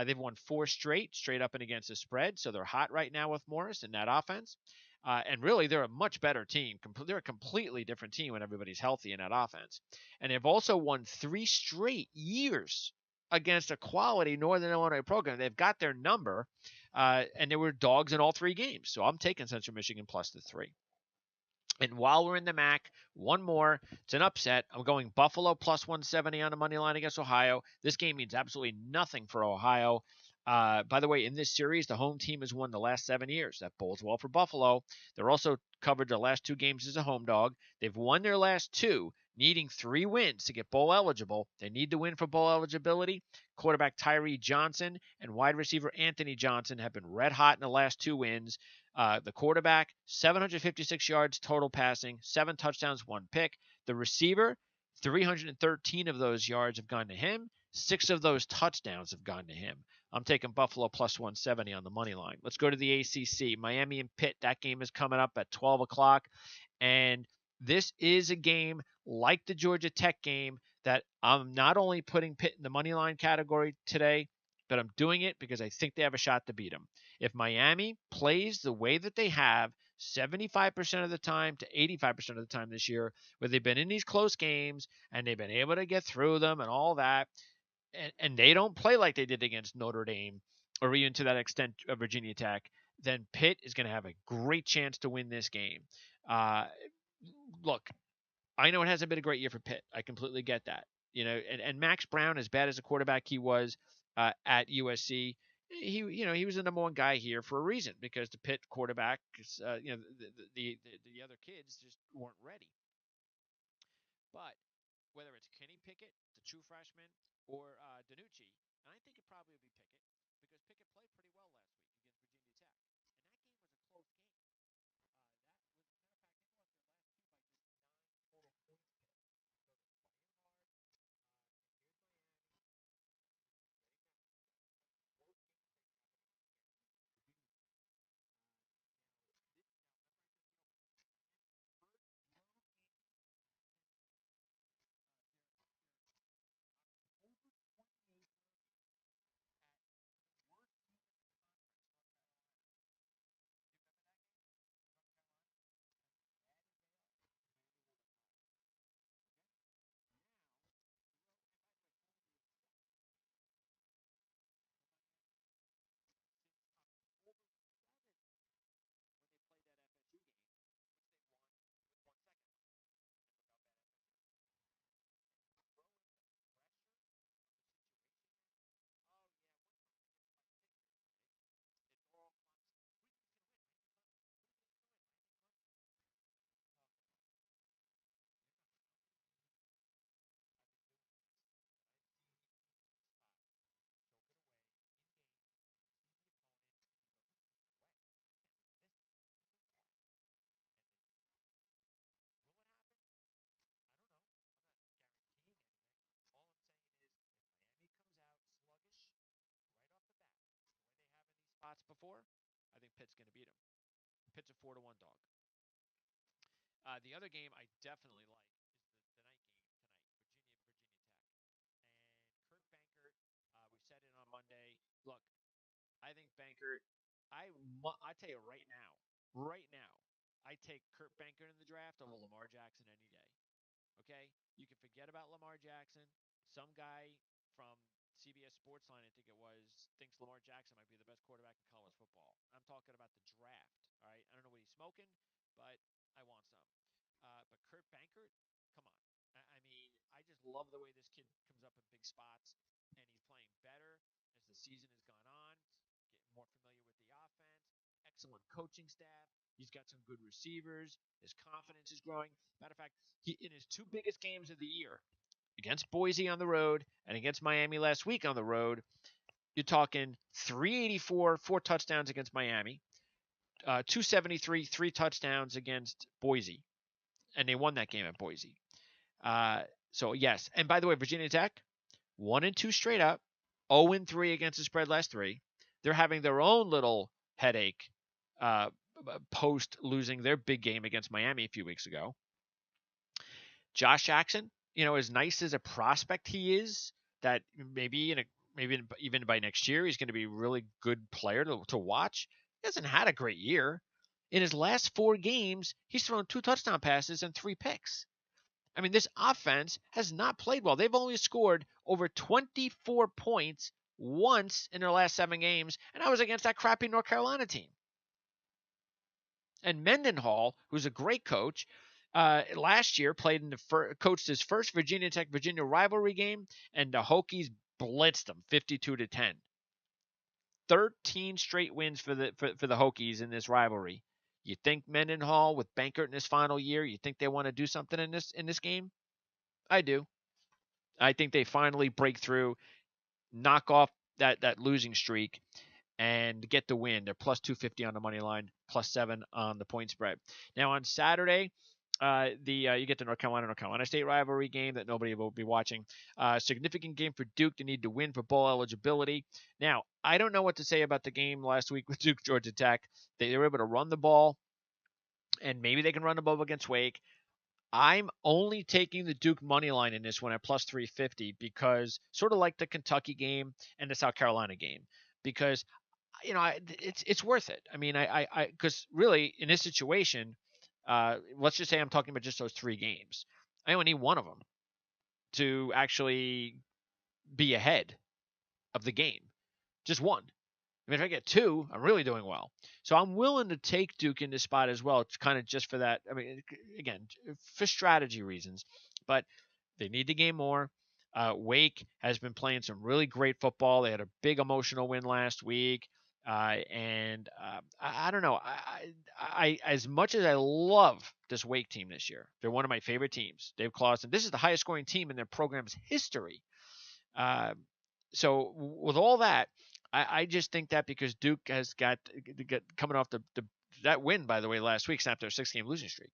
They've won 4 straight up and against the spread, so they're hot right now with Morris in that offense. And really, they're a much better team. They're a completely different team when everybody's healthy in that offense. And they've also won 3 straight years against a quality Northern Illinois program. They've got their number, and they were dogs in all 3 games. So I'm taking Central Michigan plus the 3. And while we're in the MAC, one more. It's an upset. I'm going Buffalo plus 170 on the money line against Ohio. This game means absolutely nothing for Ohio. By the way, in this series, the home team has won the last 7 years. That bodes well for Buffalo. They're also covered their last 2 games as a home dog. They've won their last 2, needing 3 wins to get bowl eligible. They need to win for bowl eligibility. Quarterback Tyree Johnson and wide receiver Anthony Johnson have been red hot in the last 2 wins. The quarterback, 756 yards total passing, 7 touchdowns, 1 pick. The receiver, 313 of those yards have gone to him. 6 of those touchdowns have gone to him. I'm taking Buffalo plus 170 on the money line. Let's go to the ACC. Miami and Pitt. That game is coming up at 12 o'clock. And this is a game like the Georgia Tech game that I'm not only putting Pitt in the money line category today, but I'm doing it because I think they have a shot to beat them. If Miami plays the way that they have 75% of the time to 85% of the time this year, where they've been in these close games and they've been able to get through them and all that, and they don't play like they did against Notre Dame or even to that extent of Virginia Tech, then Pitt is going to have a great chance to win this game. Look, I know it hasn't been a great year for Pitt. I completely get that. And Max Brown, as bad as a quarterback he was at USC, he was the number one guy here for a reason, because the Pitt quarterback, the other kids just weren't ready. But whether it's Kenny Pickett, the true freshman, or Danucci, and I think it probably would be Pickett, because Pickett played pretty well last week against Virginia Tech, and that game was a close game. That was, matter of fact, they lost their last 2 by just 9 total points. Spots before, I think Pitt's going to beat them. Pitt's a 4-1 dog. The other game I definitely like is the night game tonight, Virginia Tech, and Kurt Bankert. We said it on Monday. Look, I think Bankert. I tell you right now, I take Kurt Bankert in the draft over Lamar Jackson any day. Okay, you can forget about Lamar Jackson. Some guy from CBS Sportsline, I think it was, thinks Lamar Jackson might be the best quarterback in college football. I'm talking about the draft. All right, I don't know what he's smoking, but I want some. But Kurt Bankert, come on. I mean, I just love the way this kid comes up in big spots, and he's playing better as the season has gone on. Getting more familiar with the offense. Excellent coaching staff. He's got some good receivers. His confidence is growing. Matter of fact, in his 2 biggest games of the year, against Boise on the road and against Miami last week on the road, you're talking 384, 4 touchdowns against Miami, 273, 3 touchdowns against Boise, and they won that game at Boise. So yes, and by the way, Virginia Tech 1-2 straight up, 0-3 against the spread last 3. They're having their own little headache post losing their big game against Miami a few weeks ago. Josh Jackson, as nice as a prospect he is, that maybe even by next year he's going to be a really good player to watch. He hasn't had a great year. In his last 4 games, he's thrown 2 touchdown passes and 3 picks. I mean, this offense has not played well. They've only scored over 24 points once in their last 7 games, and that was against that crappy North Carolina team. And Mendenhall, who's a great coach, last year coached his first Virginia Tech-Virginia rivalry game, and the Hokies blitzed them 52-10. 13 straight wins for the Hokies in this rivalry. You think Mendenhall with Bankert in his final year, you think they want to do something in this game? I do. I think they finally break through, knock off that losing streak, and get the win. They're plus 250 on the money line, plus 7 on the point spread. Now on Saturday, you get the North Carolina State rivalry game that nobody will be watching. Significant game for Duke. They need to win for bowl eligibility. Now, I don't know what to say about the game last week with Duke Georgia Tech. They were able to run the ball, and maybe they can run the ball against Wake. I'm only taking the Duke money line in this one at plus 350 because sort of like the Kentucky game and the South Carolina game, because it's worth it. I mean, because really in this situation, let's just say I'm talking about just those 3 games. I only need one of them to actually be ahead of the game. Just one. I mean, if I get 2, I'm really doing well. So I'm willing to take Duke in this spot as well. It's kind of just for that. I mean, again, for strategy reasons, but they need to gain more. Wake has been playing some really great football. They had a big emotional win last week. I don't know. I as much as I love this Wake team this year, they're one of my favorite teams. Dave Clawson. This is the highest scoring team in their program's history. So with all that, I just think that because Duke has got coming off that win, by the way, last week, snapped their 6-game losing streak.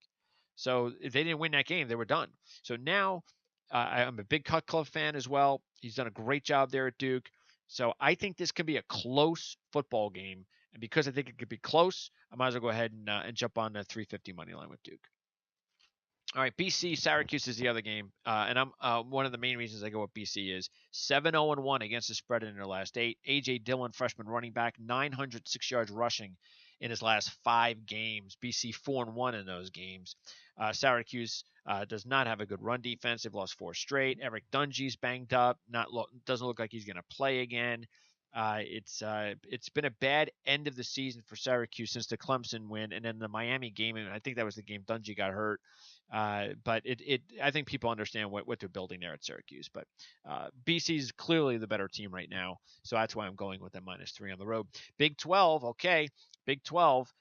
So if they didn't win that game, they were done. So now I'm a big Cutcliffe fan as well. He's done a great job there at Duke. So I think this could be a close football game. And because I think it could be close, I might as well go ahead and jump on the 350 money line with Duke. All right, BC Syracuse is the other game, and I'm one of the main reasons I go with BC is 7-0-1 against the spread in their last 8. AJ Dillon, freshman running back, 906 yards rushing in his last 5 games. BC 4-1 in those games. Syracuse does not have a good run defense. They've lost 4 straight. Eric Dungy's banged up. Doesn't look like he's going to play again. It's been a bad end of the season for Syracuse since the Clemson win, and then the Miami game. And I think that was the game Dungy got hurt. But I think people understand what they're building there at Syracuse. But BC is clearly the better team right now, so that's why I'm going with them -3 on the road. Big 12, okay. Big 12.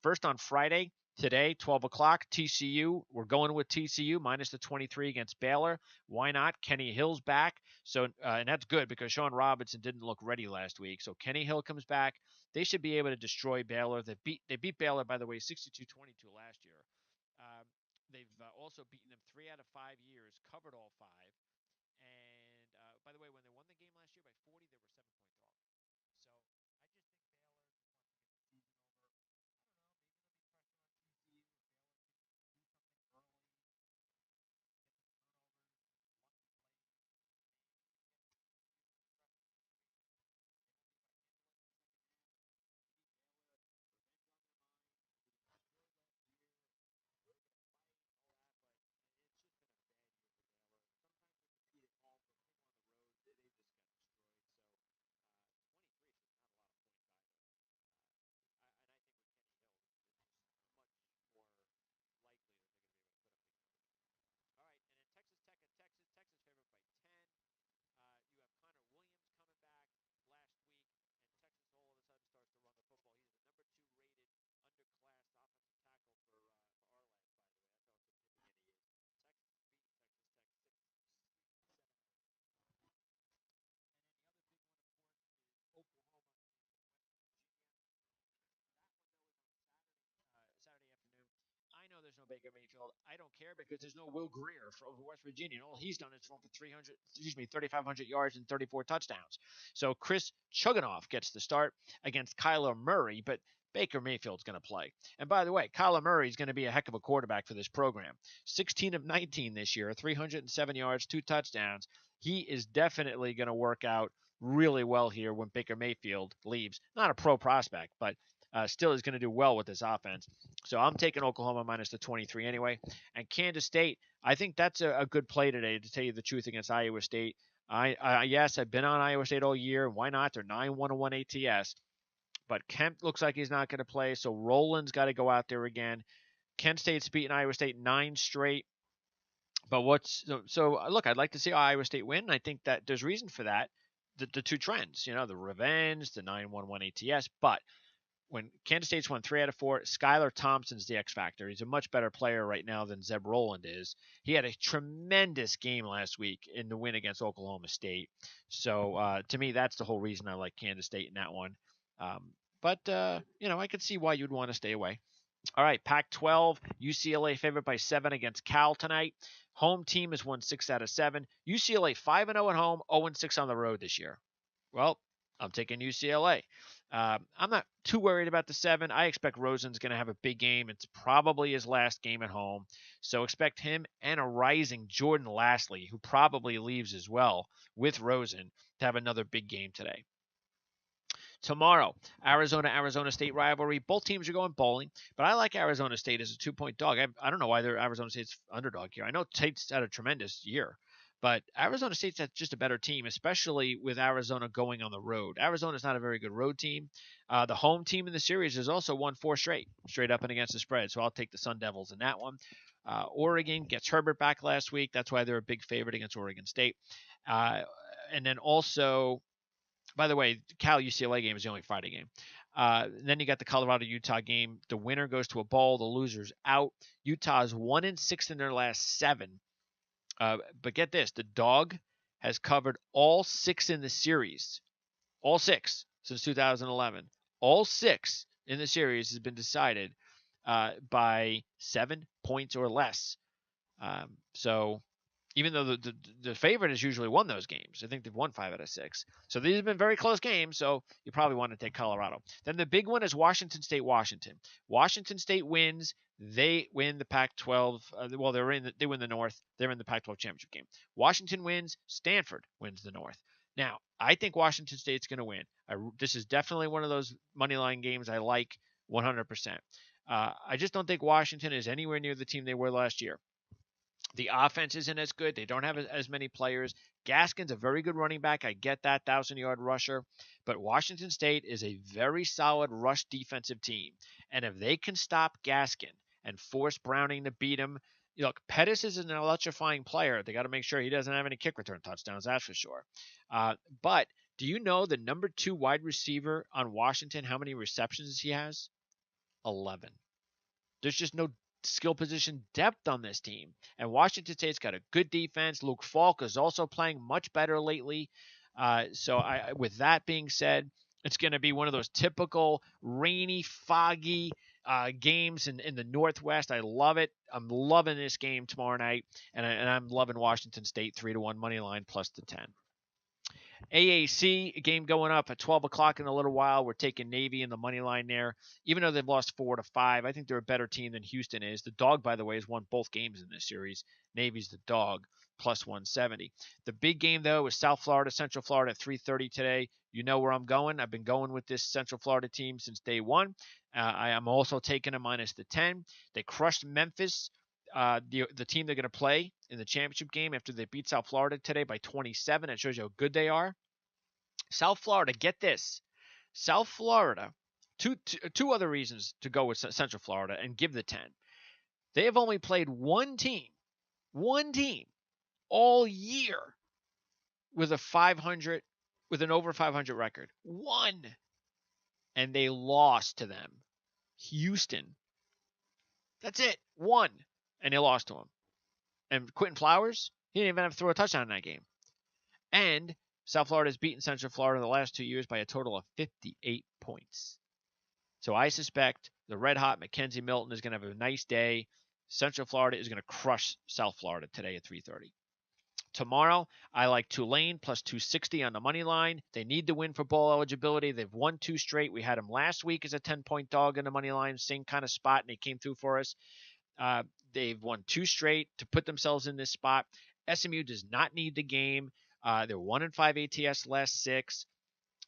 First on Friday. Today, 12 o'clock, TCU. We're going with TCU -23 against Baylor. Why not? Kenny Hill's back. So, and that's good because Sean Robinson didn't look ready last week. So Kenny Hill comes back. They should be able to destroy Baylor. They beat Baylor, by the way, 62-22 last year. They've also beaten them 3 out of 5 years, covered all 5. And by the way, when they won the game last year by 40, they were 7-point dogs. So I just think Baylor just wants to get the season over. I don't know, maybe there'll be pressure on TCU. If Baylor can do something early, there's no Baker Mayfield. I don't care because there's no Will Greer from West Virginia. And all he's done is thrown for 3,500 yards and 34 touchdowns. So Chris Chuganoff gets the start against Kyler Murray, but Baker Mayfield's going to play. And by the way, Kyler Murray is going to be a heck of a quarterback for this program. 16 of 19 this year, 307 yards, 2 touchdowns. He is definitely going to work out really well here when Baker Mayfield leaves. Not a pro prospect, but still is going to do well with this offense. So I'm taking Oklahoma -23 anyway. And Kansas State, I think that's a good play today, to tell you the truth, against Iowa State. Yes, I've been on Iowa State all year. Why not? They're 9-1-1 ATS. But Kemp looks like he's not going to play, so Roland's got to go out there again. Kent State's beaten Iowa State 9 straight. But look, I'd like to see Iowa State win. I think that there's reason for that. the two trends, the revenge, the 911 ATS. But when Kansas State's won 3 out of 4, Skylar Thompson's the X factor. He's a much better player right now than Zeb Rowland is. He had a tremendous game last week in the win against Oklahoma State. So to me, that's the whole reason I like Kansas State in that one. But I could see why you'd want to stay away. All right, Pac-12, UCLA favored by 7 against Cal tonight. Home team has won 6 out of 7. UCLA 5-0 at home, 0-6 on the road this year. Well, I'm taking UCLA. I'm not too worried about the 7. I expect Rosen's going to have a big game. It's probably his last game at home. So expect him and a rising Jordan Lastly, who probably leaves as well with Rosen, to have another big game today. Tomorrow, Arizona State rivalry. Both teams are going bowling, but I like Arizona State as a 2-point dog. I don't know why they're Arizona State's underdog here. I know Tate's had a tremendous year, but Arizona State's just a better team, especially with Arizona going on the road. Arizona's not a very good road team. The home team in the series has also won 4 straight up and against the spread, so I'll take the Sun Devils in that one. Oregon gets Herbert back last week. That's why they're a big favorite against Oregon State. And then also, by the way, Cal-UCLA game is the only Friday game. Then you got the Colorado-Utah game. The winner goes to a bowl. The loser's out. Utah's 1-6 in their last 7. But get this, the dog has covered all 6 in the series. All 6 since 2011. All 6 in the series has been decided by 7 points or less. So even though the favorite has usually won those games, I think they've won 5 out of 6. So these have been very close games, so you probably want to take Colorado. Then the big one is Washington State-Washington. Washington State wins. They win the Pac-12. They win the North. They're in the Pac-12 championship game. Washington wins. Stanford wins the North. Now, I think Washington State's going to win. This is definitely one of those moneyline games I like 100%. I just don't think Washington is anywhere near the team they were last year. The offense isn't as good. They don't have as many players. Gaskin's a very good running back. I get that 1,000-yard rusher. But Washington State is a very solid rush defensive team. And if they can stop Gaskin and force Browning to beat him, look, Pettis is an electrifying player. They got to make sure he doesn't have any kick return touchdowns, that's for sure. But do you know the number 2 wide receiver on Washington, how many receptions he has? 11. There's just no skill position depth on this team. And Washington State's got a good defense. Luke Falk is also playing much better lately. With that being said, it's going to be one of those typical rainy, foggy games in the Northwest. I love it. I'm loving this game tomorrow night, and I'm loving Washington State 3-1 money line plus the 10. AAC game going up at 12 o'clock in a little while. We're taking Navy in the money line there. Even though they've lost 4-5, I think they're a better team than Houston is. The dog, by the way, has won both games in this series. Navy's the dog, plus 170. The big game, though, is South Florida, Central Florida at 3:30 today. You know where I'm going. I've been going with this Central Florida team since day one. I am also taking a minus the 10. They crushed Memphis. The team they're going to play in the championship game after they beat South Florida today by 27. It shows you how good they are. South Florida, get this. South Florida, two other reasons to go with Central Florida and give the 10. They have only played one team all year with an over 500 record. One. And they lost to them. Houston. That's it. One. And they lost to them. And Quentin Flowers, he didn't even have to throw a touchdown in that game. And South Florida has beaten Central Florida in the last 2 years by a total of 58 points. So I suspect the red-hot Mackenzie Milton is going to have a nice day. Central Florida is going to crush South Florida today at 3:30. Tomorrow, I like Tulane plus 260 on the money line. They need to win for bowl eligibility. They've won 2 straight. We had them last week as a 10-point dog in the money line, same kind of spot, and they came through for us. They've won 2 straight to put themselves in this spot. SMU does not need the game. They're 1-5 ATS last 6.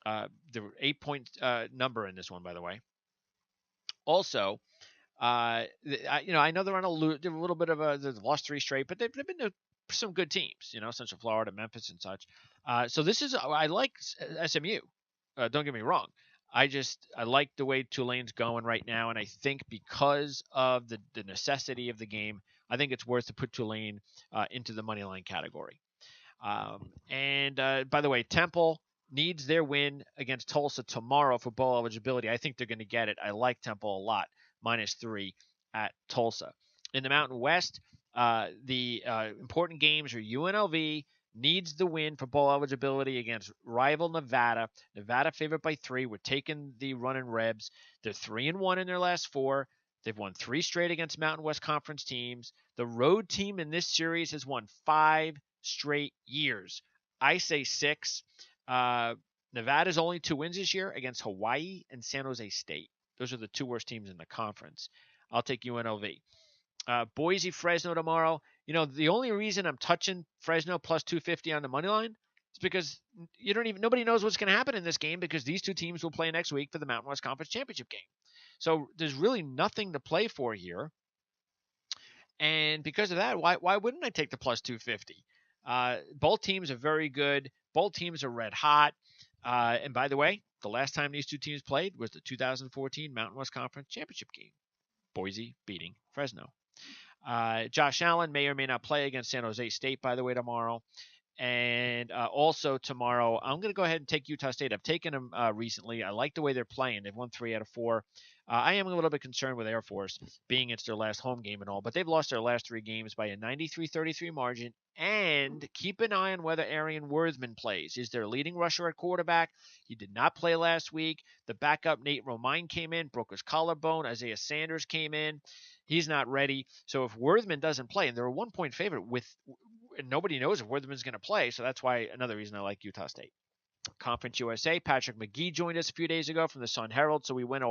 They're 8-point number in this one, by the way. Also, I know they're on a little bit of they've lost 3 straight, but they've been to some good teams, Central Florida, Memphis, and such. So I like SMU. Don't get me wrong. I like the way Tulane's going right now, and I think because of the necessity of the game, I think it's worth to put Tulane into the money line category. And by the way, Temple, needs their win against Tulsa tomorrow for bowl eligibility. I think they're going to get it. I like Temple a lot, -3 at Tulsa. In the Mountain West, the important games are UNLV needs the win for bowl eligibility against rival Nevada. Nevada favored by 3. We're taking the running Rebs. They're 3-1 in their last 4. They've won 3 straight against Mountain West Conference teams. The road team in this series has won 5 straight years. I say 6. Nevada's only 2 wins this year against Hawaii and San Jose State. Those are the 2 worst teams in the conference. I'll take UNLV. Boise, Fresno tomorrow. The only reason I'm touching Fresno plus 250 on the money line is because nobody knows what's going to happen in this game because these 2 teams will play next week for the Mountain West Conference Championship game. So there's really nothing to play for here. And because of that, why wouldn't I take the plus 250? Both teams are very good. Both teams are red hot. And by the way, the last time these 2 teams played was the 2014 Mountain West Conference Championship game. Boise beating Fresno. Josh Allen may or may not play against San Jose State, by the way, tomorrow. And also tomorrow, I'm going to go ahead and take Utah State. I've taken them recently. I like the way they're playing. They've won 3 out of 4. I am a little bit concerned with Air Force being it's their last home game and all, but they've lost their last 3 games by a 93-33 margin. And keep an eye on whether Arian Worthman plays. He's their leading rusher at quarterback. He did not play last week. The backup, Nate Romine, came in, broke his collarbone. Isaiah Sanders came in. He's not ready. So if Worthman doesn't play, and they're a 1-point favorite and nobody knows if Worthman's going to play, so that's why another reason I like Utah State. Conference USA, Patrick McGee joined us a few days ago from the Sun Herald, so we went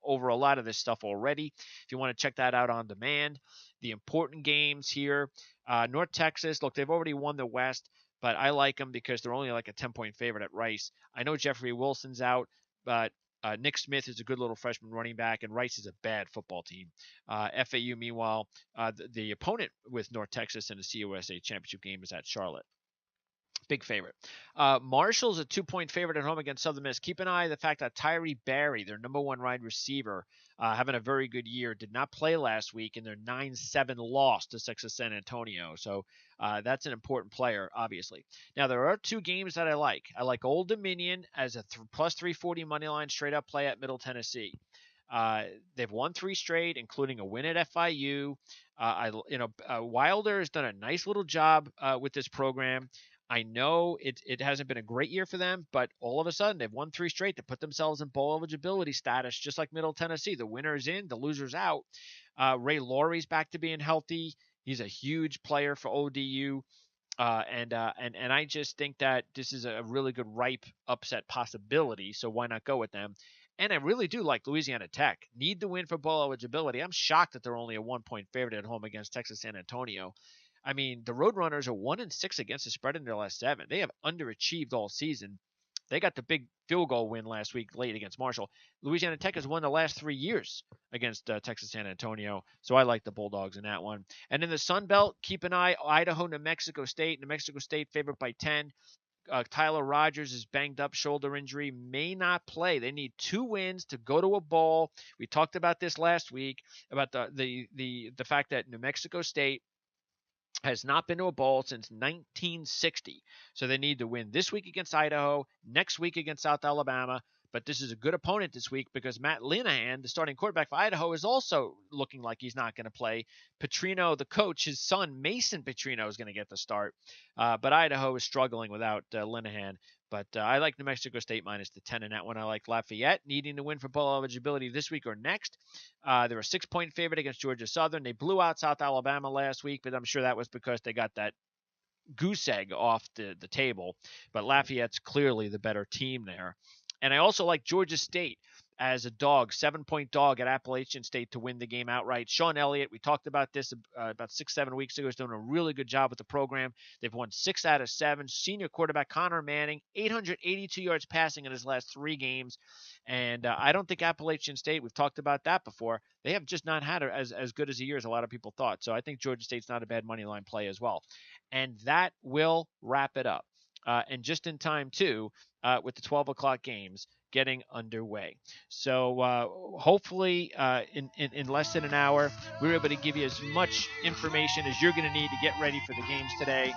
over a lot of this stuff already. If you want to check that out on demand. The important games here, North Texas, look, they've already won the West, but I like them because they're only like a 10-point favorite at Rice. I know Jeffrey Wilson's out, but Nick Smith is a good little freshman running back, and Rice is a bad football team. FAU, meanwhile, the opponent with North Texas in the CUSA championship game is at Charlotte. Big favorite. Marshall's a 2-point favorite at home against Southern Miss. Keep an eye on the fact that Tyree Barry, their number 1 wide receiver, having a very good year, did not play last week in their 9-7 loss to Texas San Antonio. So that's an important player, obviously. Now, there are 2 games that I like. I like Old Dominion as a plus 340 money line straight up play at Middle Tennessee. They've won 3 straight, including a win at FIU. Wilder has done a nice little job with this program. I know it hasn't been a great year for them, but all of a sudden they've won 3 straight to put themselves in bowl eligibility status, just like Middle Tennessee. The winner's in, the loser's out. Ray Laurie's back to being healthy. He's a huge player for ODU. And I just think that this is a really good ripe upset possibility, so why not go with them? And I really do like Louisiana Tech. Need the win for bowl eligibility. I'm shocked that they're only a 1-point favorite at home against Texas San Antonio. I mean, the Roadrunners are 1-6 against the spread in their last 7. They have underachieved all season. They got the big field goal win last week late against Marshall. Louisiana Tech has won the last 3 years against Texas San Antonio, so I like the Bulldogs in that one. And in the Sun Belt, keep an eye, Idaho, New Mexico State. New Mexico State favored by 10. Tyler Rogers is banged up, shoulder injury, may not play. They need 2 wins to go to a bowl. We talked about this last week, about the fact that New Mexico State has not been to a bowl since 1960. So they need to win this week against Idaho, next week against South Alabama. But this is a good opponent this week because Matt Linehan, the starting quarterback for Idaho, is also looking like he's not going to play. Petrino, the coach, his son, Mason Petrino, is going to get the start. But Idaho is struggling without Linehan. But I like New Mexico State minus the 10 in that one. I like Lafayette needing to win for bowl eligibility this week or next. They're a 6-point favorite against Georgia Southern. They blew out South Alabama last week, but I'm sure that was because they got that goose egg off the table. But Lafayette's clearly the better team there. And I also like Georgia State as a dog, 7-point dog at Appalachian State to win the game outright. Sean Elliott, we talked about this about 6-7 weeks ago, is doing a really good job with the program. They've won 6 out of 7. Senior quarterback Connor Manning, 882 yards passing in his last 3 games. And I don't think Appalachian State, we've talked about that before, they have just not had as good as a year as a lot of people thought. So I think Georgia State's not a bad money line play as well. And that will wrap it up. And just in time, too, with the 12 o'clock games getting underway. So hopefully in less than an hour, we were able to give you as much information as you're going to need to get ready for the games today.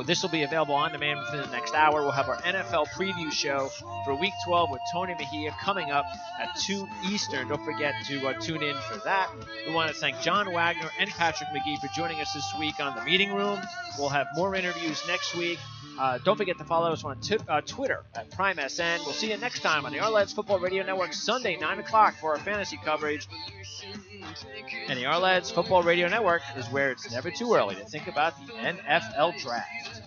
This will be available on demand within the next hour. We'll have our NFL preview show for Week 12 with Tony Mejia coming up at 2 Eastern. Don't forget to tune in for that. We want to thank John Wagner and Patrick McGee for joining us this week on The Meeting Room. We'll have more interviews next week. Don't forget to follow us on Twitter at PrimeSN. We'll see you next time on the Ourlads Football Radio Network, Sunday, 9 o'clock for our fantasy coverage. And the Ourlads Football Radio Network is where it's never too early to think about the NFL Draft.